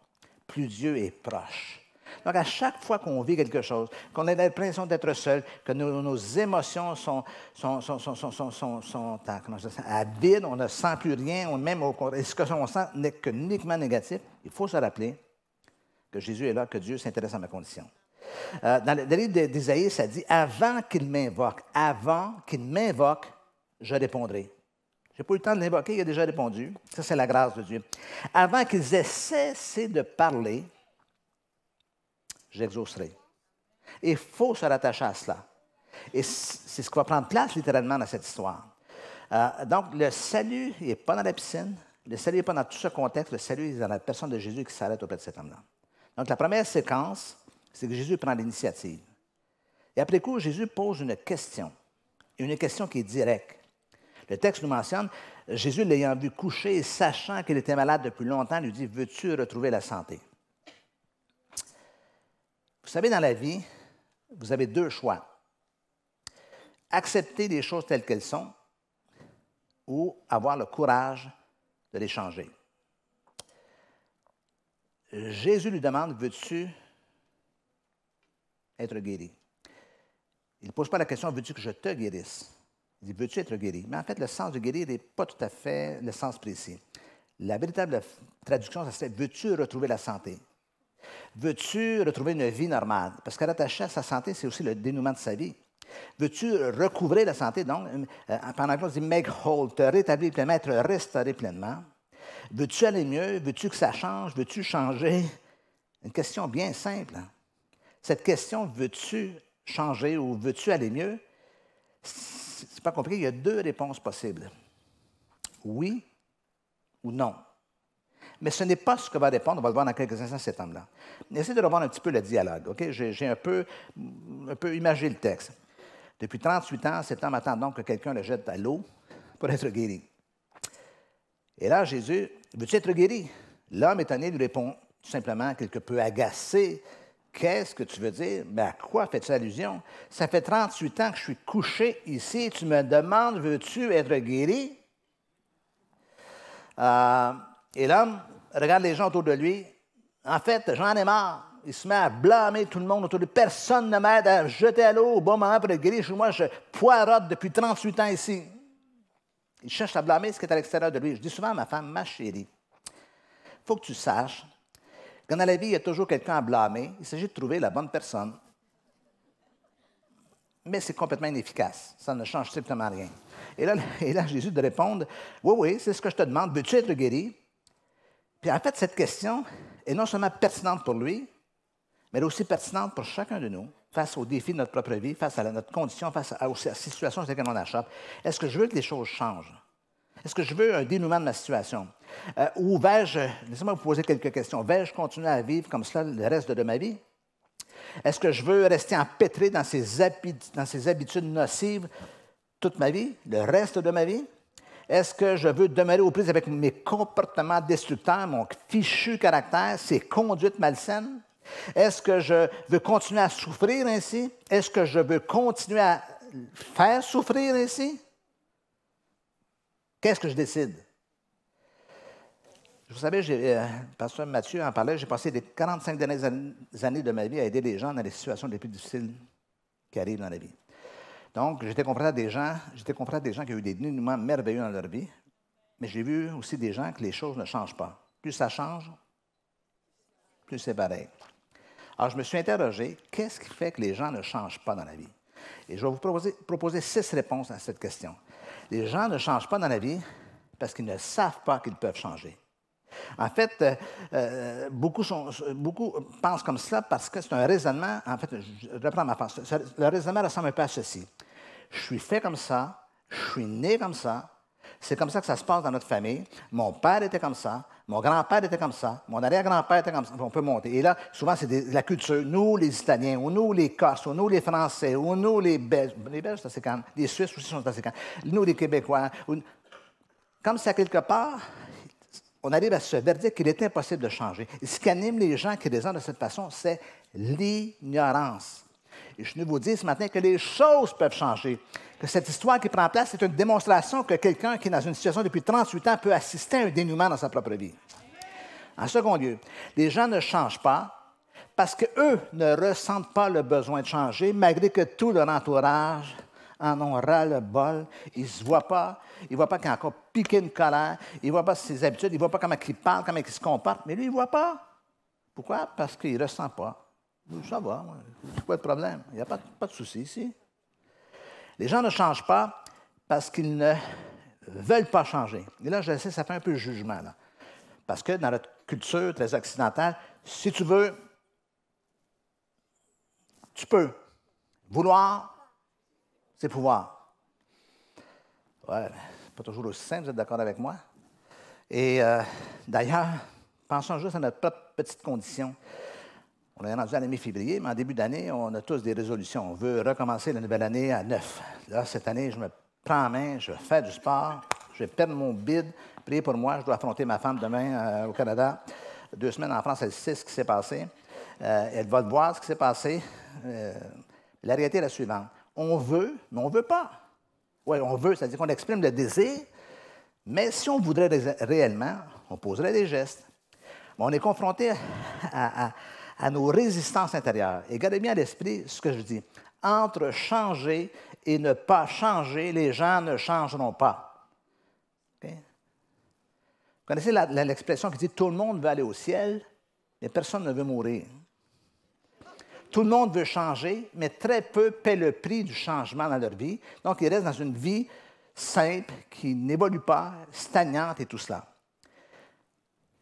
plus Dieu est proche. Donc, à chaque fois qu'on vit quelque chose, qu'on a l'impression d'être seul, que nos émotions sont à vide, on ne sent plus rien, même ce qu'on sent n'est que uniquement négatif, il faut se rappeler que Jésus est là, que Dieu s'intéresse à ma condition. Dans le livre d'Ésaïe, ça dit « Avant qu'il m'invoque, je répondrai. » Je n'ai pas eu le temps de l'invoquer, il a déjà répondu. Ça, c'est la grâce de Dieu. Avant qu'ils aient cessé de parler, j'exaucerai. Il faut se rattacher à cela. Et c'est ce qui va prendre place littéralement dans cette histoire. Donc, le salut n'est pas dans la piscine, le salut n'est pas dans tout ce contexte, le salut est dans la personne de Jésus qui s'arrête auprès de cet homme-là. Donc, la première séquence, c'est que Jésus prend l'initiative. Et après coup, Jésus pose une question qui est directe. Le texte nous mentionne, Jésus l'ayant vu coucher et sachant qu'il était malade depuis longtemps, lui dit, « Veux-tu retrouver la santé? » savez, dans la vie, vous avez deux choix. Accepter les choses telles qu'elles sont ou avoir le courage de les changer. Jésus lui demande, veux-tu être guéri? Il ne pose pas la question, veux-tu que je te guérisse? Il dit, veux-tu être guéri? Mais en fait, le sens de guérir n'est pas tout à fait le sens précis. La véritable traduction, ça serait, veux-tu retrouver la santé? Veux-tu retrouver une vie normale? Parce que rattaché à sa santé, c'est aussi le dénouement de sa vie. Veux-tu recouvrer la santé? Donc, en anglais, on dit make whole, te rétablir pleinement, être restauré pleinement. Veux-tu aller mieux? Veux-tu que ça change? Veux-tu changer? Une question bien simple. Cette question, veux-tu changer ou veux-tu aller mieux? C'est pas compliqué, il y a deux réponses possibles. Oui ou non. Mais ce n'est pas ce que va répondre, on va le voir dans quelques instants cet homme-là. Essayez de revoir un petit peu le dialogue. Okay? J'ai un peu imagé le texte. Depuis 38 ans, cet homme attend donc que quelqu'un le jette à l'eau pour être guéri. Et là, Jésus, veux-tu être guéri? L'homme étonné lui répond tout simplement, quelque peu agacé, qu'est-ce que tu veux dire? Mais à quoi fais-tu allusion? Ça fait 38 ans que je suis couché ici, tu me demandes, veux-tu être guéri? Et l'homme regarde les gens autour de lui. En fait, j'en ai marre. Il se met à blâmer tout le monde autour de lui. Personne ne m'aide à jeter à l'eau au bon moment pour être guéri. Chez moi, je poirote depuis 38 ans ici. Il cherche à blâmer ce qui est à l'extérieur de lui. Je dis souvent à ma femme, ma chérie, il faut que tu saches que dans la vie, il y a toujours quelqu'un à blâmer. Il s'agit de trouver la bonne personne. Mais c'est complètement inefficace. Ça ne change strictement rien. Et là, Jésus de répondre, oui, c'est ce que je te demande. Veux-tu être guéri? Puis en fait, cette question est non seulement pertinente pour lui, mais elle est aussi pertinente pour chacun de nous, face aux défis de notre propre vie, face à notre condition, face à la situation dans laquelle on échappe. Est-ce que je veux que les choses changent? Est-ce que je veux un dénouement de ma situation? Ou vais-je, laissez-moi vous poser quelques questions, vais-je continuer à vivre comme cela le reste de ma vie? Est-ce que je veux rester empêtré dans ces habitudes nocives toute ma vie, le reste de ma vie? Est-ce que je veux demeurer aux prises avec mes comportements destructeurs, mon fichu caractère, ces conduites malsaines? Est-ce que je veux continuer à souffrir ainsi? Est-ce que je veux continuer à faire souffrir ainsi? Qu'est-ce que je décide? Vous savez, Pasteur Mathieu en parlait, j'ai passé les 45 dernières années de ma vie à aider les gens dans les situations les plus difficiles qui arrivent dans la vie. Donc, j'étais confronté à des gens qui ont eu des dénouements merveilleux dans leur vie, mais j'ai vu aussi des gens que les choses ne changent pas. Plus ça change, plus c'est pareil. Alors, je me suis interrogé, qu'est-ce qui fait que les gens ne changent pas dans la vie? Et je vais vous proposer 6 réponses à cette question. Les gens ne changent pas dans la vie parce qu'ils ne savent pas qu'ils peuvent changer. En fait, beaucoup pensent comme cela parce que c'est un raisonnement. En fait, je reprends ma pensée. Le raisonnement ressemble un peu à ceci. Je suis fait comme ça, je suis né comme ça, c'est comme ça que ça se passe dans notre famille. Mon père était comme ça, mon grand-père était comme ça, mon arrière-grand-père était comme ça. On peut monter. Et là, souvent, c'est la culture. Nous, les Italiens, ou nous, les Corses, ou nous, les Français, ou nous, les Belges. Les Belges, c'est assez calme. Les Suisses aussi sont assez calmes. Nous, les Québécois. Comme ça, quelque part, on arrive à ce verdict qu'il est impossible de changer. Et ce qui anime les gens qui raisonnent de cette façon, c'est l'ignorance. Et je suis venu vous dire ce matin que les choses peuvent changer, que cette histoire qui prend place est une démonstration que quelqu'un qui est dans une situation depuis 38 ans peut assister à un dénouement dans sa propre vie. En second lieu, les gens ne changent pas parce qu'eux ne ressentent pas le besoin de changer, malgré que tout leur entourage en ont ras-le-bol. Ils ne se voient pas. Ils ne voient pas qu'il a encore piqué une colère. Ils ne voient pas ses habitudes. Ils ne voient pas comment il parle, comment il se comporte. Mais lui, il ne voit pas. Pourquoi? Parce qu'il ne ressent pas. Ça va. C'est quoi le problème? Il n'y a pas de souci ici. Les gens ne changent pas parce qu'ils ne veulent pas changer. Et là, je sais, ça fait un peu de jugement. Là. Parce que dans notre culture très occidentale, si tu veux, tu peux. Vouloir, c'est pouvoir. Ouais, c'est pas toujours aussi simple, vous êtes d'accord avec moi? Et d'ailleurs, pensons juste à notre propre petite condition. On est rendu à la mi-février, mais en début d'année, on a tous des résolutions. On veut recommencer la nouvelle année à 9. Là, cette année, je me prends en main, je fais du sport, je vais perdre mon bide. Priez pour moi, je dois affronter ma femme demain au Canada. 2 semaines en France, elle sait ce qui s'est passé. Elle va voir ce qui s'est passé. La réalité est la suivante. On veut, mais on ne veut pas. Oui, on veut, c'est-à-dire qu'on exprime le désir, mais si on voudrait réellement, on poserait des gestes. Mais on est confronté à nos résistances intérieures. Et gardez bien à l'esprit ce que je dis. Entre changer et ne pas changer, les gens ne changeront pas. Okay? Vous connaissez l'expression qui dit « tout le monde veut aller au ciel, mais personne ne veut mourir ». Tout le monde veut changer, mais très peu paient le prix du changement dans leur vie. Donc, ils restent dans une vie simple, qui n'évolue pas, stagnante et tout cela.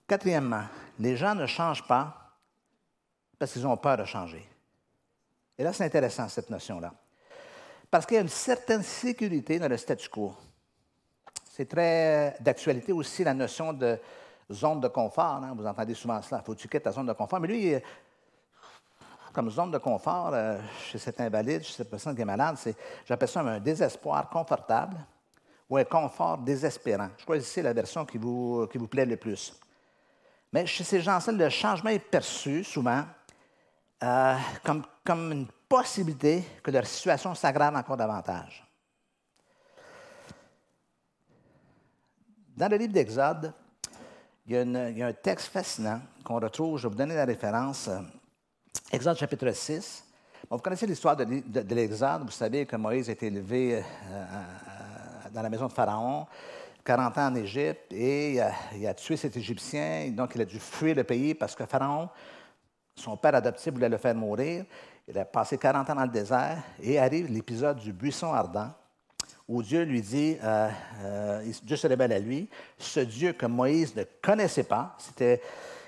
Quatrièmement, les gens ne changent pas parce qu'ils ont peur de changer. Et là, c'est intéressant, cette notion-là. Parce qu'il y a une certaine sécurité dans le statu quo. C'est très d'actualité aussi, la notion de zone de confort. Hein? Vous entendez souvent cela. Il faut que tu quittes ta zone de confort. Mais lui, comme zone de confort, chez cet invalide, chez cette personne qui est malade, j'appelle ça un désespoir confortable ou un confort désespérant. Choisissez la version qui vous plaît le plus. Mais chez ces gens-là, le changement est perçu souvent comme une possibilité que leur situation s'aggrave encore davantage. Dans le livre d'Exode, il y a un texte fascinant qu'on retrouve, je vais vous donner la référence, Exode chapitre 6. Bon, vous connaissez l'histoire de l'Exode, vous savez que Moïse a été élevé dans la maison de Pharaon, 40 ans en Égypte, et il a tué cet Égyptien, donc il a dû fuir le pays parce que Pharaon, son père adoptif, voulait le faire mourir. Il a passé 40 ans dans le désert, et arrive l'épisode du buisson ardent, où Dieu lui dit, Dieu se révèle à lui, ce Dieu que Moïse ne connaissait pas,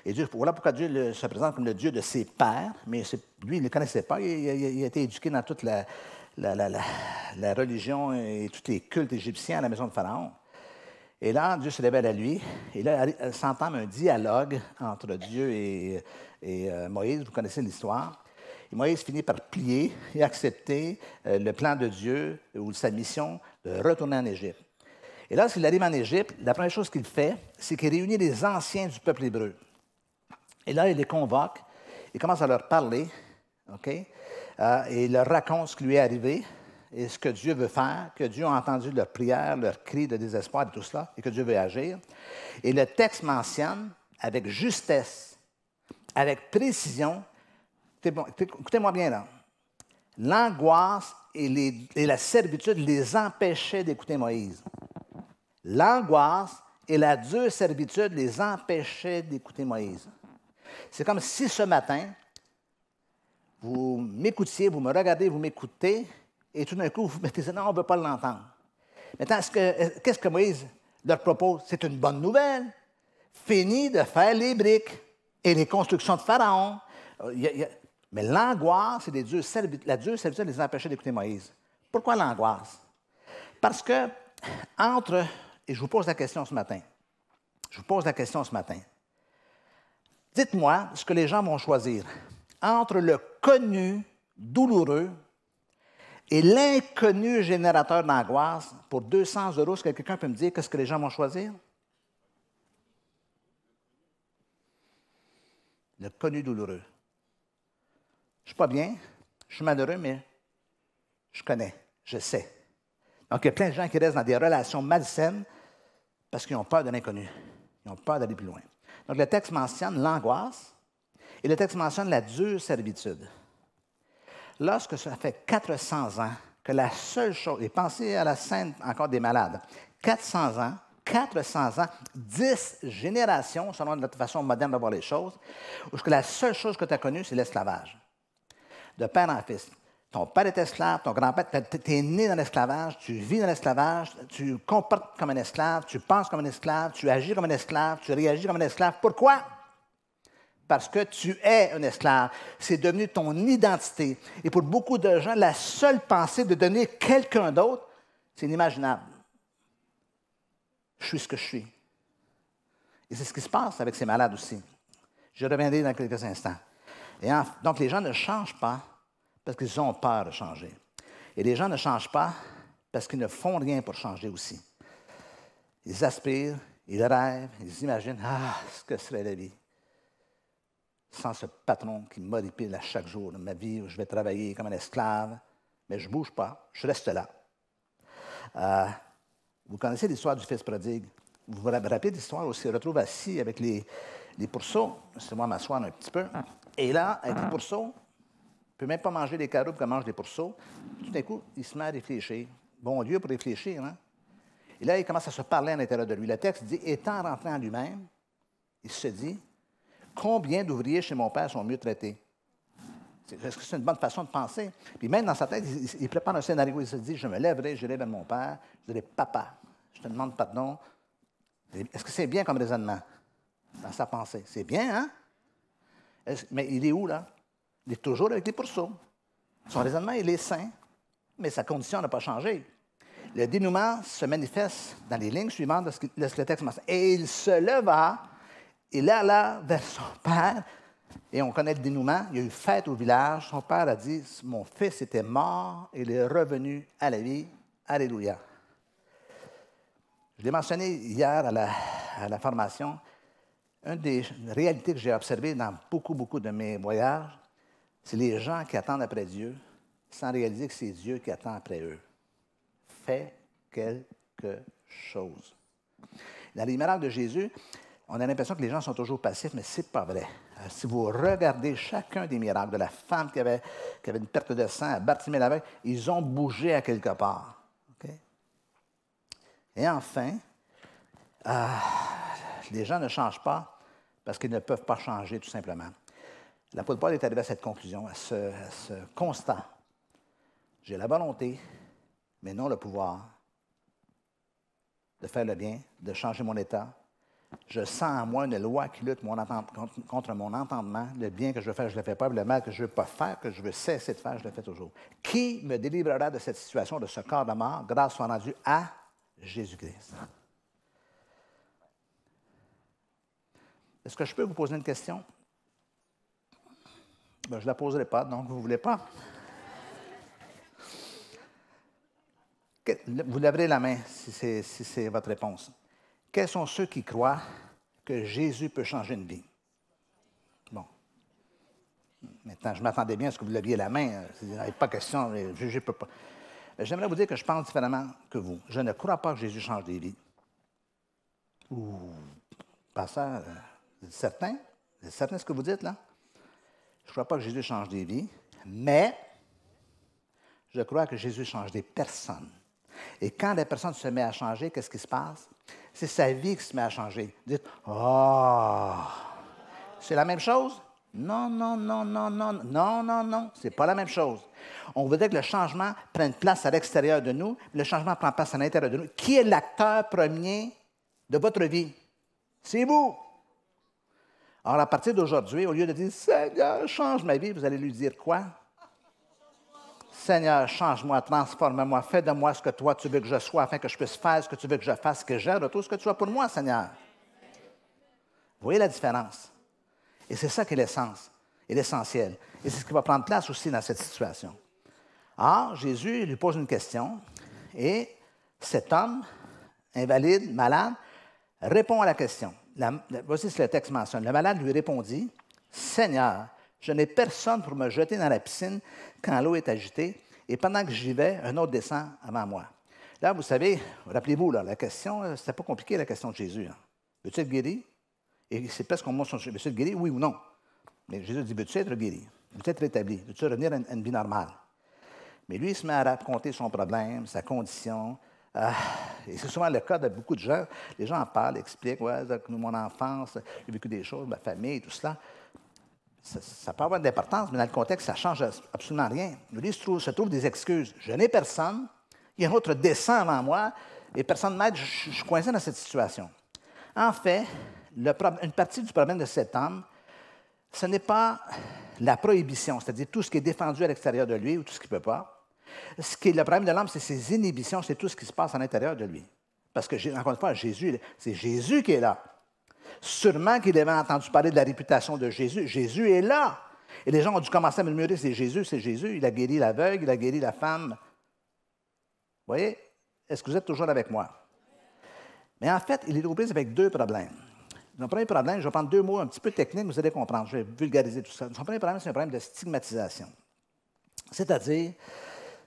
et Dieu, voilà pourquoi Dieu se présente comme le Dieu de ses pères, mais lui, il ne le connaissait pas, il a été éduqué dans toute la religion et tous les cultes égyptiens à la maison de Pharaon. Et là, Dieu se révèle à lui, et là, s'entame un dialogue entre Dieu et Moïse, vous connaissez l'histoire. Et Moïse finit par plier et accepter le plan de Dieu ou sa mission de retourner en Égypte. Et là, lorsqu'il arrive en Égypte, la première chose qu'il fait, c'est qu'il réunit les anciens du peuple hébreu. Et là, il les convoque, il commence à leur parler, OK? Et il leur raconte ce qui lui est arrivé et ce que Dieu veut faire, que Dieu a entendu leurs prières, leurs cris de désespoir et tout cela, et que Dieu veut agir. Et le texte mentionne, avec justesse, avec précision, écoutez-moi bien là, l'angoisse et la servitude les empêchaient d'écouter Moïse. L'angoisse et la dure servitude les empêchaient d'écouter Moïse. C'est comme si ce matin, vous m'écoutiez, vous me regardez, vous m'écoutez, et tout d'un coup, vous mettez ça, non, on ne veut pas l'entendre. Maintenant, qu'est-ce que Moïse leur propose? C'est une bonne nouvelle. Fini de faire les briques et les constructions de Pharaon. Mais l'angoisse et la dure servitude les empêchait d'écouter Moïse. Pourquoi l'angoisse? Parce que, et je vous pose la question ce matin, dites-moi ce que les gens vont choisir entre le connu douloureux et l'inconnu générateur d'angoisse pour 200 €. Est-ce que quelqu'un peut me dire qu'est-ce que les gens vont choisir? Le connu douloureux. Je ne suis pas bien, je suis malheureux, mais je connais, je sais. Donc, il y a plein de gens qui restent dans des relations malsaines parce qu'ils ont peur de l'inconnu. Ils ont peur d'aller plus loin. Donc, le texte mentionne l'angoisse et le texte mentionne la dure servitude. Lorsque ça fait 400 ans que la seule chose, et pensez à la scène encore des malades, 400 ans, 10 générations, selon notre façon moderne de voir les choses, où la seule chose que tu as connue, c'est l'esclavage. De père en fils. Ton père est esclave, ton grand-père, tu es né dans l'esclavage, tu vis dans l'esclavage, tu comportes comme un esclave, tu penses comme un esclave, tu agis comme un esclave, tu réagis comme un esclave. Pourquoi? Parce que tu es un esclave. C'est devenu ton identité. Et pour beaucoup de gens, la seule pensée de devenir quelqu'un d'autre, c'est inimaginable. Je suis ce que je suis. Et c'est ce qui se passe avec ces malades aussi. Je reviendrai dans quelques instants. Donc, les gens ne changent pas parce qu'ils ont peur de changer. Et les gens ne changent pas parce qu'ils ne font rien pour changer aussi. Ils aspirent, ils rêvent, ils imaginent « Ah, ce que serait la vie! » sans ce patron qui m'horripile à chaque jour de ma vie, où je vais travailler comme un esclave, mais je ne bouge pas, je reste là. Vous connaissez l'histoire du fils prodigue. Vous vous rappelez de l'histoire où il se retrouve assis avec les pourceaux. Laissez-moi m'asseoir un petit peu. Et là, avec les pourceaux, il ne peut même pas manger les carottes comme mange les pourceaux. Tout d'un coup, il se met à réfléchir. Bon Dieu pour réfléchir, hein? Et là, il commence à se parler à l'intérieur de lui. Le texte dit, étant rentré en lui-même, il se dit, combien d'ouvriers chez mon père sont mieux traités? Est-ce que c'est une bonne façon de penser? Puis même dans sa tête, il prépare un scénario. Il se dit, je me lèverai, j'irai vers mon père, je dirai, papa, je te demande pardon. Est-ce que c'est bien comme raisonnement dans sa pensée? C'est bien, hein? Mais il est où, là? Il est toujours avec les pourceaux. Son raisonnement, il est sain, mais sa condition n'a pas changé. Le dénouement se manifeste dans les lignes suivantes de ce que le texte mentionne. Et il se leva, il alla vers son père, et on connaît le dénouement. Il y a eu fête au village. Son père a dit, mon fils était mort, il est revenu à la vie. Alléluia. Je l'ai mentionné hier à la formation. Une des réalités que j'ai observées dans beaucoup de mes voyages, c'est les gens qui attendent après Dieu sans réaliser que c'est Dieu qui attend après eux. Fais quelque chose. Dans les miracles de Jésus, on a l'impression que les gens sont toujours passifs, mais ce n'est pas vrai. Si vous regardez chacun des miracles, de la femme qui avait une perte de sang, à Bartimée l'aveugle, ils ont bougé à quelque part. Okay? Et enfin, les gens ne changent pas parce qu'ils ne peuvent pas changer, tout simplement. L'apôtre Paul est arrivé à cette conclusion, à ce constat. J'ai la volonté, mais non le pouvoir, de faire le bien, de changer mon état. Je sens en moi une loi qui lutte contre mon entendement. Le bien que je veux faire, je ne le fais pas. Le mal que je ne veux pas faire, que je veux cesser de faire, je le fais toujours. Qui me délivrera de cette situation, de ce corps de mort? Grâce soit rendue à Jésus-Christ. Est-ce que je peux vous poser une question? Ben, je ne la poserai pas, donc vous ne voulez pas. Vous lèverez la main si c'est votre réponse. Quels sont ceux qui croient que Jésus peut changer une vie? Bon. Maintenant, je m'attendais bien à ce que vous leviez la main. Il n'y a pas question, Jésus ne peut pas. Mais j'aimerais vous dire que je pense différemment que vous. Je ne crois pas que Jésus change des vies. Pasteur, vous êtes certain? Vous êtes certain de ce que vous dites, là? Je ne crois pas que Jésus change des vies, mais je crois que Jésus change des personnes. Et quand la personne se met à changer, qu'est-ce qui se passe? C'est sa vie qui se met à changer. Vous dites, c'est la même chose? Non, c'est pas la même chose. On voudrait que le changement prenne place à l'extérieur de nous, le changement prend place à l'intérieur de nous. Qui est l'acteur premier de votre vie? C'est vous. Alors, à partir d'aujourd'hui, au lieu de dire, Seigneur, change ma vie, vous allez lui dire quoi? Seigneur, change-moi, transforme-moi, fais de moi ce que toi tu veux que je sois, afin que je puisse faire ce que tu veux que je fasse, que j'aie retour ce que tu as pour moi, Seigneur. Vous voyez la différence? Et c'est ça qui est l'essence et l'essentiel. Et c'est ce qui va prendre place aussi dans cette situation. Or, Jésus lui pose une question et cet homme, invalide, malade, répond à la question. Voici ce que le texte mentionne. Le malade lui répondit, « Seigneur, je n'ai personne pour me jeter dans la piscine quand l'eau est agitée, et pendant que j'y vais, un autre descend avant moi. » Là, vous savez, rappelez-vous, là, la question, c'était pas compliqué, la question de Jésus. Hein. Veux-tu être guéri? Et c'est presque qu'on montre son veux-tu être guéri, oui ou non? Mais Jésus dit, veux-tu être guéri? Veux-tu être rétabli? Veux-tu revenir à une vie normale? Mais lui, il se met à raconter son problème, sa condition. Et c'est souvent le cas de beaucoup de gens. Les gens en parlent, expliquent, ouais, mon enfance, j'ai vécu des choses, ma famille, tout cela. Ça peut avoir de l'importance, mais dans le contexte, ça ne change absolument rien. Lui, il se trouve des excuses. Je n'ai personne, il y a un autre descend avant moi, et personne ne m'aide, je suis coincé dans cette situation. En fait, une partie du problème de cet homme, ce n'est pas la prohibition, c'est-à-dire tout ce qui est défendu à l'extérieur de lui ou tout ce qu'il ne peut pas. Ce qui est le problème de l'homme, c'est ses inhibitions, c'est tout ce qui se passe à l'intérieur de lui. Parce que, encore une fois, c'est Jésus qui est là. Sûrement qu'il avait entendu parler de la réputation de Jésus. Jésus est là. Et les gens ont dû commencer à murmurer, c'est Jésus. Il a guéri l'aveugle, il a guéri la femme. Vous voyez? Est-ce que vous êtes toujours avec moi? Mais en fait, il est aux prises avec deux problèmes. Son premier problème, je vais prendre 2 mots un petit peu techniques, vous allez comprendre, je vais vulgariser tout ça. Son premier problème, c'est un problème de stigmatisation. C'est-à-dire,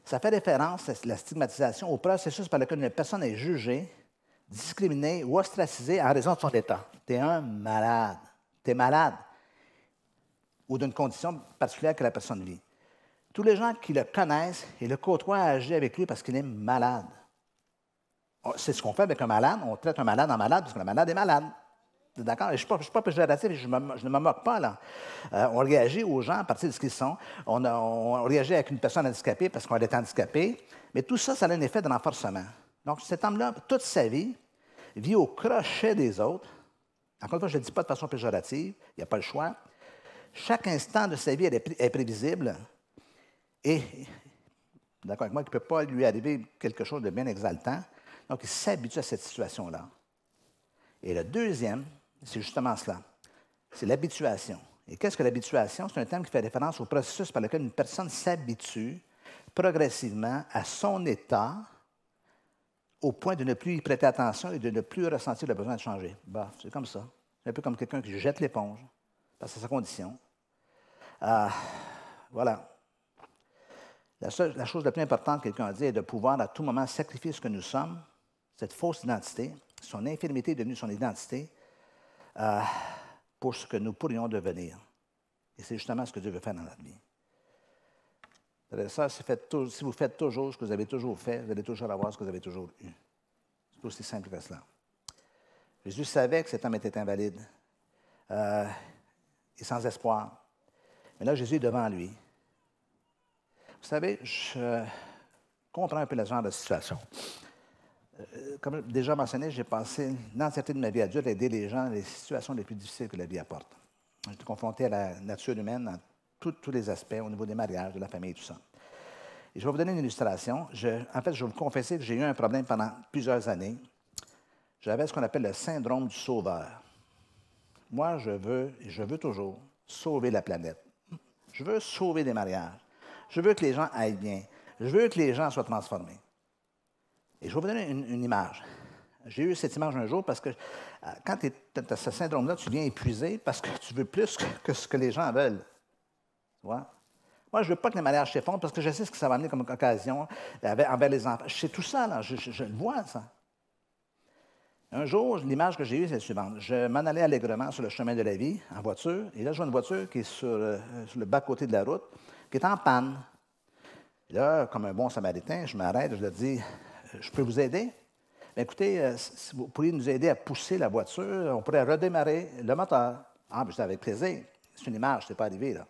ça fait référence, la stigmatisation, au processus par lequel une personne est jugée, discriminée ou ostracisée en raison de son état. Tu es un malade. Tu es malade. Ou d'une condition particulière que la personne vit. Tous les gens qui le connaissent et le côtoient agissent avec lui parce qu'il est malade. C'est ce qu'on fait avec un malade. On traite un malade en malade parce que le malade est malade. D'accord? Je ne suis pas péjoratif, je ne me moque pas, là. On réagit aux gens à partir de ce qu'ils sont. On réagit avec une personne handicapée parce qu'on est handicapé. Mais tout ça, ça a un effet de renforcement. Donc, cet homme-là, toute sa vie, vit au crochet des autres. Encore une fois, je ne le dis pas de façon péjorative, il n'y a pas le choix. Chaque instant de sa vie est prévisible. Et, d'accord avec moi, il ne peut pas lui arriver quelque chose de bien exaltant. Donc, il s'habitue à cette situation-là. Et le deuxième, c'est justement cela. C'est l'habituation. Et qu'est-ce que l'habituation? C'est un terme qui fait référence au processus par lequel une personne s'habitue progressivement à son état au point de ne plus y prêter attention et de ne plus ressentir le besoin de changer. Bah, c'est comme ça. C'est un peu comme quelqu'un qui jette l'éponge, parce que c'est sa condition. Voilà. La chose la plus importante que quelqu'un a dit est de pouvoir à tout moment sacrifier ce que nous sommes, cette fausse identité, son infirmité est devenue son identité, pour ce que nous pourrions devenir. Et c'est justement ce que Dieu veut faire dans notre vie. Ça, si vous faites toujours ce que vous avez toujours fait, vous allez toujours avoir ce que vous avez toujours eu. C'est aussi simple que cela. Jésus savait que cet homme était invalide et sans espoir. Mais là, Jésus est devant lui. Vous savez, je comprends un peu le genre de situation. Comme déjà mentionné, j'ai passé l'entièreté de ma vie adulte à aider les gens dans les situations les plus difficiles que la vie apporte. J'ai été confronté à la nature humaine dans tous les aspects, au niveau des mariages, de la famille et tout ça. Et je vais vous donner une illustration. En fait, je vais vous confesser que j'ai eu un problème pendant plusieurs années. J'avais ce qu'on appelle le syndrome du sauveur. Moi, je veux toujours sauver la planète. Je veux sauver des mariages. Je veux que les gens aillent bien. Je veux que les gens soient transformés. Et je vais vous donner une image. J'ai eu cette image un jour parce que quand tu as ce syndrome-là, tu viens épuisé parce que tu veux plus que ce que les gens veulent. Tu vois? Moi, je ne veux pas que les mariages s'effondrent parce que je sais ce que ça va amener comme occasion envers les enfants. Je sais tout ça, là. Je le vois, ça. Un jour, l'image que j'ai eue, c'est la suivante. Je m'en allais allègrement sur le chemin de la vie, en voiture, et là, je vois une voiture qui est sur le bas-côté de la route, qui est en panne. Et là, comme un bon Samaritain, je m'arrête, je leur dis, je peux vous aider? Bien, écoutez, si vous pourriez nous aider à pousser la voiture, on pourrait redémarrer le moteur. Ah, bien, je dis avec plaisir. C'est une image, c'est pas arrivé, là.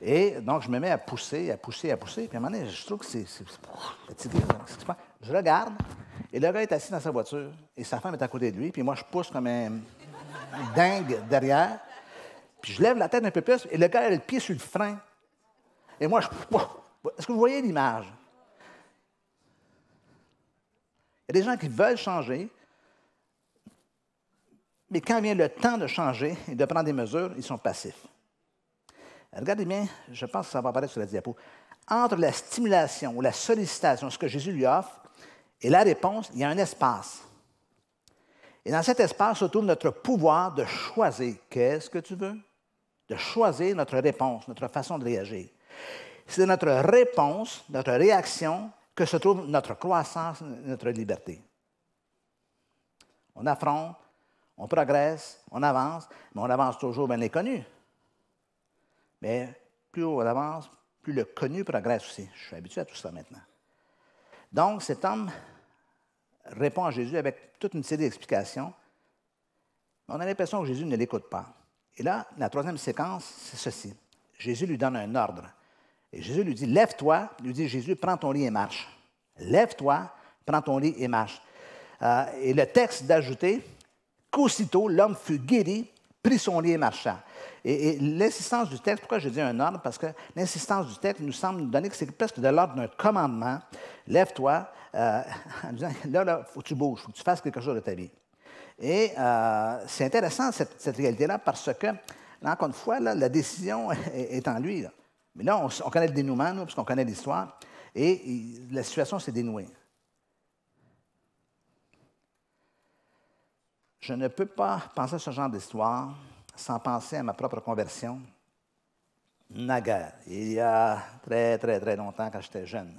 Et donc, je me mets à pousser. Puis à un moment donné, je trouve que c'est fatigué. Je regarde, et le gars est assis dans sa voiture, et sa femme est à côté de lui, puis moi, je pousse comme un dingue derrière, puis je lève la tête un peu plus, et le gars a le pied sur le frein. Et moi, est-ce que vous voyez l'image? Il y a des gens qui veulent changer, mais quand vient le temps de changer et de prendre des mesures, ils sont passifs. Regardez bien, je pense que ça va apparaître sur la diapo. Entre la stimulation ou la sollicitation, ce que Jésus lui offre, et la réponse, il y a un espace. Et dans cet espace se trouve notre pouvoir de choisir. Qu'est-ce que tu veux? De choisir notre réponse, notre façon de réagir. C'est notre réponse, notre réaction, que se trouve notre croissance, notre liberté. On affronte, on progresse, on avance, mais on avance toujours vers l'inconnu. Mais plus on avance, plus le connu progresse aussi. Je suis habitué à tout ça maintenant. Donc, cet homme répond à Jésus avec toute une série d'explications. On a l'impression que Jésus ne l'écoute pas. Et là, la troisième séquence, c'est ceci. Jésus lui donne un ordre. Et Jésus lui dit, lève-toi. Il lui dit, Jésus, prends ton lit et marche. Lève-toi, prends ton lit et marche. Et le texte d'ajouter qu'aussitôt l'homme fut guéri, prit son lit et marcha. Et l'insistance du texte, pourquoi je dis un ordre? Parce que l'insistance du texte nous semble nous donner que c'est presque de l'ordre d'un commandement. Lève-toi, en disant, là, il faut que tu bouges, il faut que tu fasses quelque chose de ta vie. Et c'est intéressant, cette réalité-là, parce que, là, encore une fois, là, la décision est en lui. Là. Mais là, on connaît le dénouement, nous, parce qu'on connaît l'histoire, et la situation s'est dénouée. Je ne peux pas penser à ce genre d'histoire sans penser à ma propre conversion. Naguère, il y a très, très, très longtemps, quand j'étais jeune.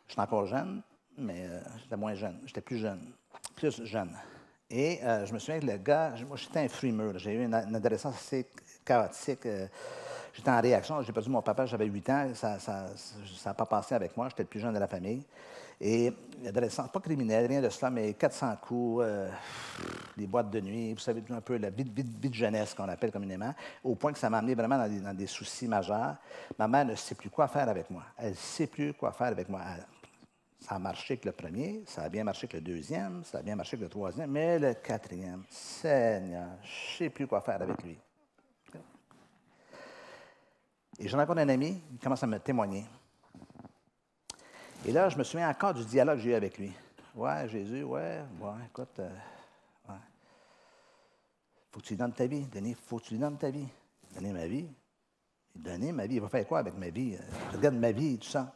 Je suis encore jeune, mais j'étais moins jeune. J'étais plus jeune. Et je me souviens que le gars, moi, j'étais un frimeur. J'ai eu une adolescence assez chaotique. J'étais en réaction. J'ai perdu mon papa, j'avais 8 ans. Ça n'a pas passé avec moi. J'étais le plus jeune de la famille. Et l'adolescence, pas criminelle, rien de cela, mais 400 coups, les boîtes de nuit, vous savez, un peu la vie de jeunesse qu'on appelle communément, au point que ça m'a amené vraiment dans des soucis majeurs. Ma mère ne sait plus quoi faire avec moi. Elle ne sait plus quoi faire avec moi. Ça a marché avec le premier, ça a bien marché avec le deuxième, ça a bien marché avec le troisième, mais le quatrième, Seigneur, je ne sais plus quoi faire avec lui. Et j'en ai encore un ami, il commence à me témoigner. Et là, je me souviens encore du dialogue que j'ai eu avec lui. Ouais, Jésus, ouais, écoute, ouais. Faut que tu lui donnes ta vie, Denis, faut que tu lui donnes ta vie. Donner ma vie. Donner ma vie, il va faire quoi avec ma vie? Regarde ma vie et tout ça.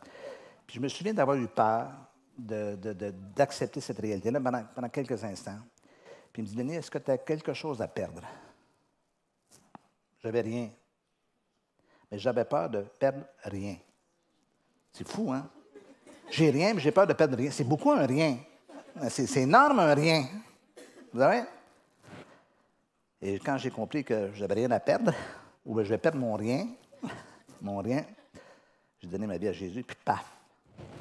Puis je me souviens d'avoir eu peur d'accepter cette réalité-là pendant quelques instants. Puis il me dit, Denis, est-ce que tu as quelque chose à perdre? J'avais rien. Mais j'avais peur de perdre rien. C'est fou, hein? J'ai rien, mais j'ai peur de perdre rien. C'est beaucoup un rien. C'est énorme un rien. Vous savez? Et quand j'ai compris que je n'avais rien à perdre, ou bien je vais perdre mon rien, j'ai donné ma vie à Jésus, puis paf!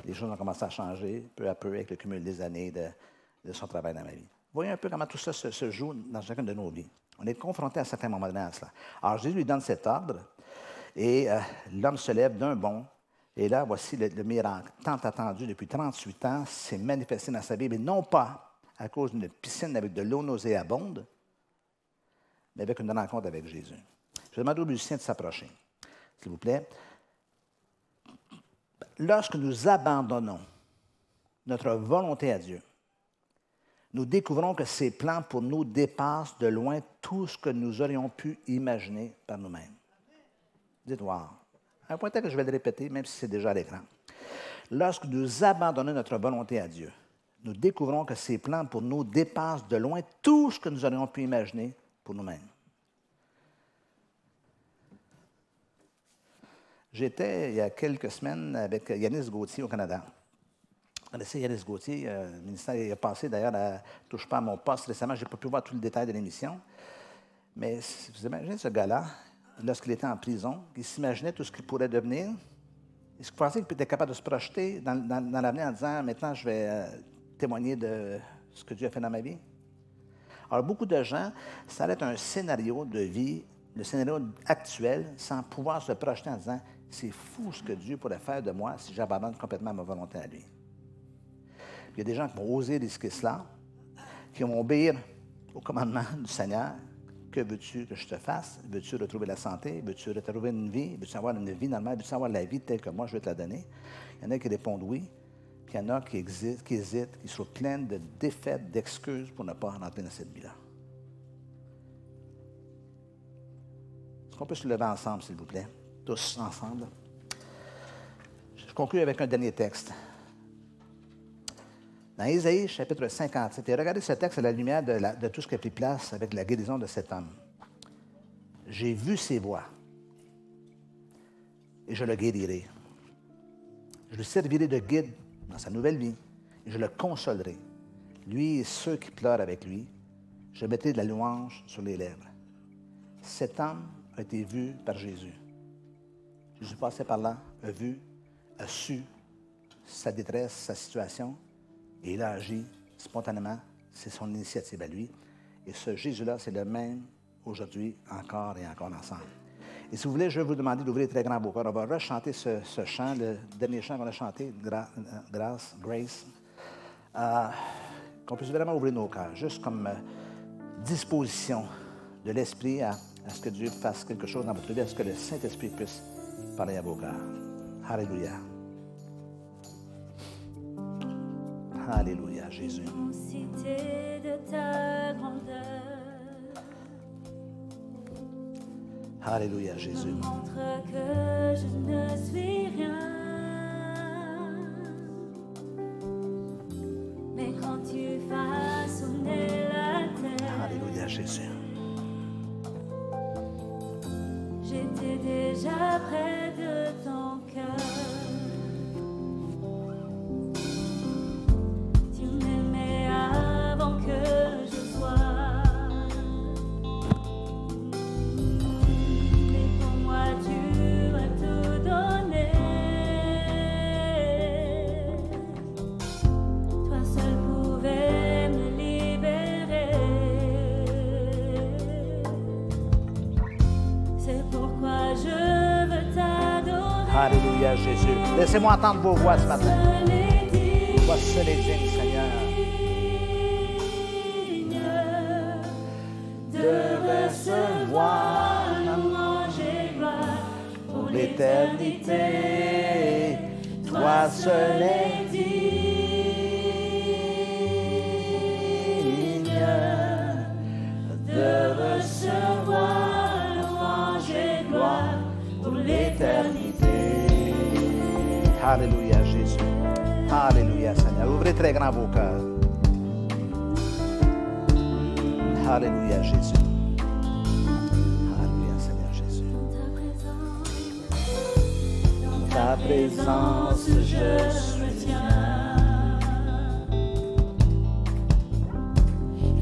Les choses ont commencé à changer peu à peu avec le cumul des années de son travail dans ma vie. Voyez un peu comment tout ça se joue dans chacune de nos vies. On est confronté à certains moments donné à cela. Alors Jésus lui donne cet ordre, et l'homme se lève d'un bond. Et là, voici le miracle, tant attendu depuis 38 ans, s'est manifesté dans sa vie, mais non pas à cause d'une piscine avec de l'eau nauséabonde, mais avec une rencontre avec Jésus. Je demande aux musiciens de s'approcher, s'il vous plaît. Lorsque nous abandonnons notre volonté à Dieu, nous découvrons que ses plans pour nous dépassent de loin tout ce que nous aurions pu imaginer par nous-mêmes. Dites, wow. À un point tel que je vais le répéter, même si c'est déjà à l'écran. Lorsque nous abandonnons notre volonté à Dieu, nous découvrons que ses plans pour nous dépassent de loin tout ce que nous aurions pu imaginer pour nous-mêmes. J'étais, il y a quelques semaines, avec Yanis Gauthier au Canada. Vous connaissez Yanis Gauthier, le ministère il a passé d'ailleurs à « Touche pas à mon poste » récemment. Je n'ai pas pu voir tout le détail de l'émission. Mais vous imaginez ce gars-là, lorsqu'il était en prison, il s'imaginait tout ce qu'il pourrait devenir. Est-ce que vous pensez qu'il était capable de se projeter dans l'avenir en disant « Maintenant, je vais témoigner de ce que Dieu a fait dans ma vie ». Alors, beaucoup de gens, ça allait être un scénario de vie, le scénario actuel, sans pouvoir se projeter en disant « C'est fou ce que Dieu pourrait faire de moi si j'abandonne complètement ma volonté à lui ». Il y a des gens qui vont oser risquer cela, qui vont obéir au commandement du Seigneur. Que veux-tu que je te fasse? Veux-tu retrouver la santé? Veux-tu retrouver une vie? Veux-tu avoir une vie normale? Veux-tu avoir la vie telle que moi je vais te la donner? Il y en a qui répondent oui, puis il y en a qui hésitent, qui sont pleines de défaites, d'excuses pour ne pas rentrer dans cette vie-là. Est-ce qu'on peut se lever ensemble, s'il vous plaît? Tous ensemble. Je conclue avec un dernier texte. Dans Ésaïe, chapitre 57, et regardez ce texte à la lumière de tout ce qui a pris place avec la guérison de cet homme. J'ai vu ses voies, et je le guérirai. Je lui servirai de guide dans sa nouvelle vie, et je le consolerai. Lui et ceux qui pleurent avec lui, je mettrai de la louange sur les lèvres. Cet homme a été vu par Jésus. Jésus passait par là, a vu, a su sa détresse, sa situation, et il a agi spontanément. C'est son initiative à lui. Et ce Jésus-là, c'est le même aujourd'hui, encore et encore ensemble. Et si vous voulez, je vais vous demander d'ouvrir très grand vos cœurs. On va rechanter ce chant, le dernier chant qu'on a chanté, Grâce, Grace. Qu'on puisse vraiment ouvrir nos cœurs, juste comme disposition de l'Esprit à ce que Dieu fasse quelque chose dans votre vie, à ce que le Saint-Esprit puisse parler à vos cœurs. Alléluia. Alléluia, Jésus. Cité de ta grandeur. Alléluia, Jésus. Montre que je ne suis rien. Mais quand tu façonnais la Alléluia, Jésus. Laissez-moi entendre vos voix ce matin. Vos voix seules et dignes, Seigneur. De recevoir louange et gloire pour l'éternité. Toi seul est digne de recevoir louange et gloire pour l'éternité. Alléluia, Jésus. Alléluia, Seigneur. Ouvrez très grand vos cœurs. Alléluia, Jésus. Alléluia, Seigneur Jésus. Dans ta présence, je suis bien.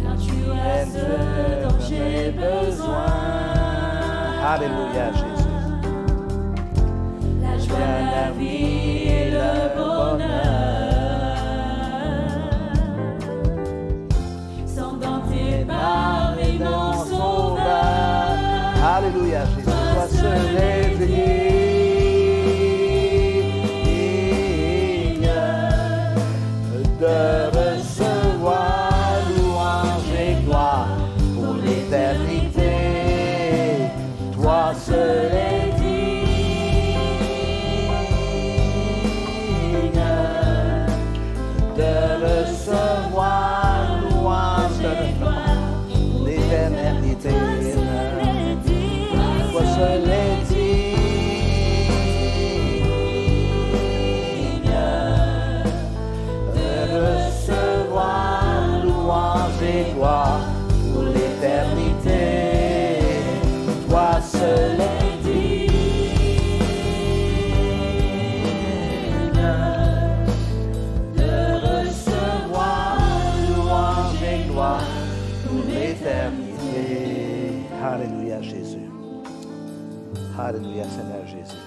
Car tu es ce dont j'ai besoin. Alléluia, Jésus. La joie, la vie et le bonheur sont dans tes bras et mon sauveur. Alléluia, Jésus. Toi seul est digne de recevoir louange et gloire pour l'éternité. Toi seul est digne de recevoir louange et gloire pour l'éternité. Toi seul est digne de recevoir louange et gloire pour l'éternité. Toi seul est digne de recevoir louange et gloire pour l'éternité. Alléluia, Jésus. Alléluia, Seigneur Jésus.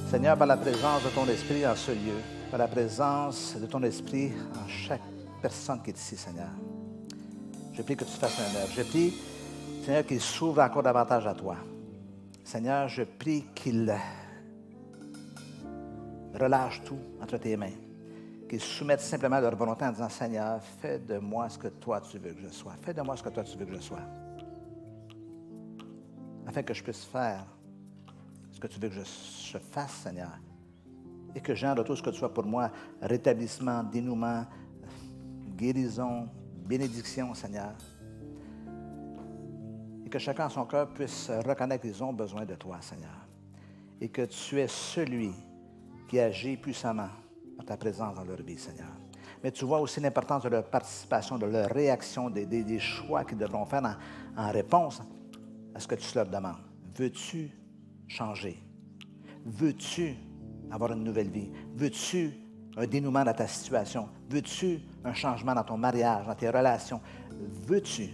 Seigneur, par la présence de ton Esprit en ce lieu, par la présence de ton Esprit en chaque personne qui est ici, Seigneur, je prie que tu fasses un œuvre. Je prie, Seigneur, qu'il s'ouvre encore davantage à toi. Seigneur, je prie qu'il relâche tout entre tes mains, qu'ils soumettent simplement leur volonté en disant, Seigneur, fais de moi ce que toi tu veux que je sois. Fais de moi ce que toi tu veux que je sois. Afin que je puisse faire ce que tu veux que je fasse, Seigneur. Et que j'en retourne ce que tu sois pour moi, rétablissement, dénouement, guérison, bénédiction, Seigneur. Et que chacun en son cœur puisse reconnaître qu'ils ont besoin de toi, Seigneur. Et que tu es celui qui agit puissamment par ta présence dans leur vie, Seigneur. Mais tu vois aussi l'importance de leur participation, de leur réaction, des choix qu'ils devront faire en réponse à ce que tu leur demandes. Veux-tu changer? Veux-tu avoir une nouvelle vie? Veux-tu un dénouement dans ta situation? Veux-tu un changement dans ton mariage, dans tes relations? Veux-tu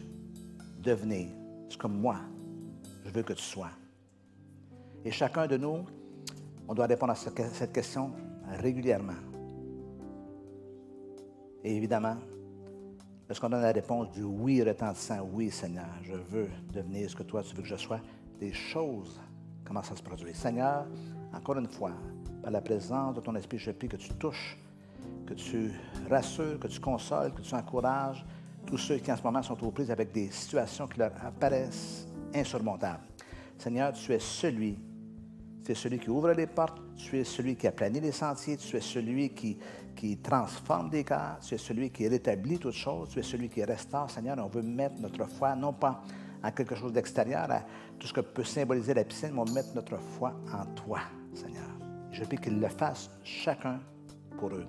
devenir ce que moi, je veux que tu sois? Et chacun de nous, on doit répondre à cette question régulièrement. Et évidemment, lorsqu'on donne la réponse du oui retentissant, oui Seigneur, je veux devenir ce que toi tu veux que je sois, des choses commencent à se produire. Seigneur, encore une fois, par la présence de ton Esprit, je prie que tu touches, que tu rassures, que tu consoles, que tu encourages tous ceux qui en ce moment sont aux prises avec des situations qui leur apparaissent insurmontables. Seigneur, tu es celui qui ouvre les portes, tu es celui qui aplanit les sentiers, tu es celui qui transforme des cœurs, tu es celui qui rétablit toutes choses, tu es celui qui restaure. Seigneur, on veut mettre notre foi, non pas en quelque chose d'extérieur, à tout ce que peut symboliser la piscine, mais on veut mettre notre foi en toi, Seigneur. Je prie qu'ils le fassent chacun pour eux,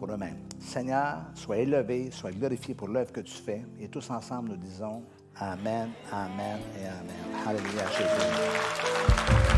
pour eux-mêmes. Seigneur, sois élevé, sois glorifié pour l'œuvre que tu fais. Et tous ensemble, nous disons Amen, Amen et Amen. Alléluia, Jésus.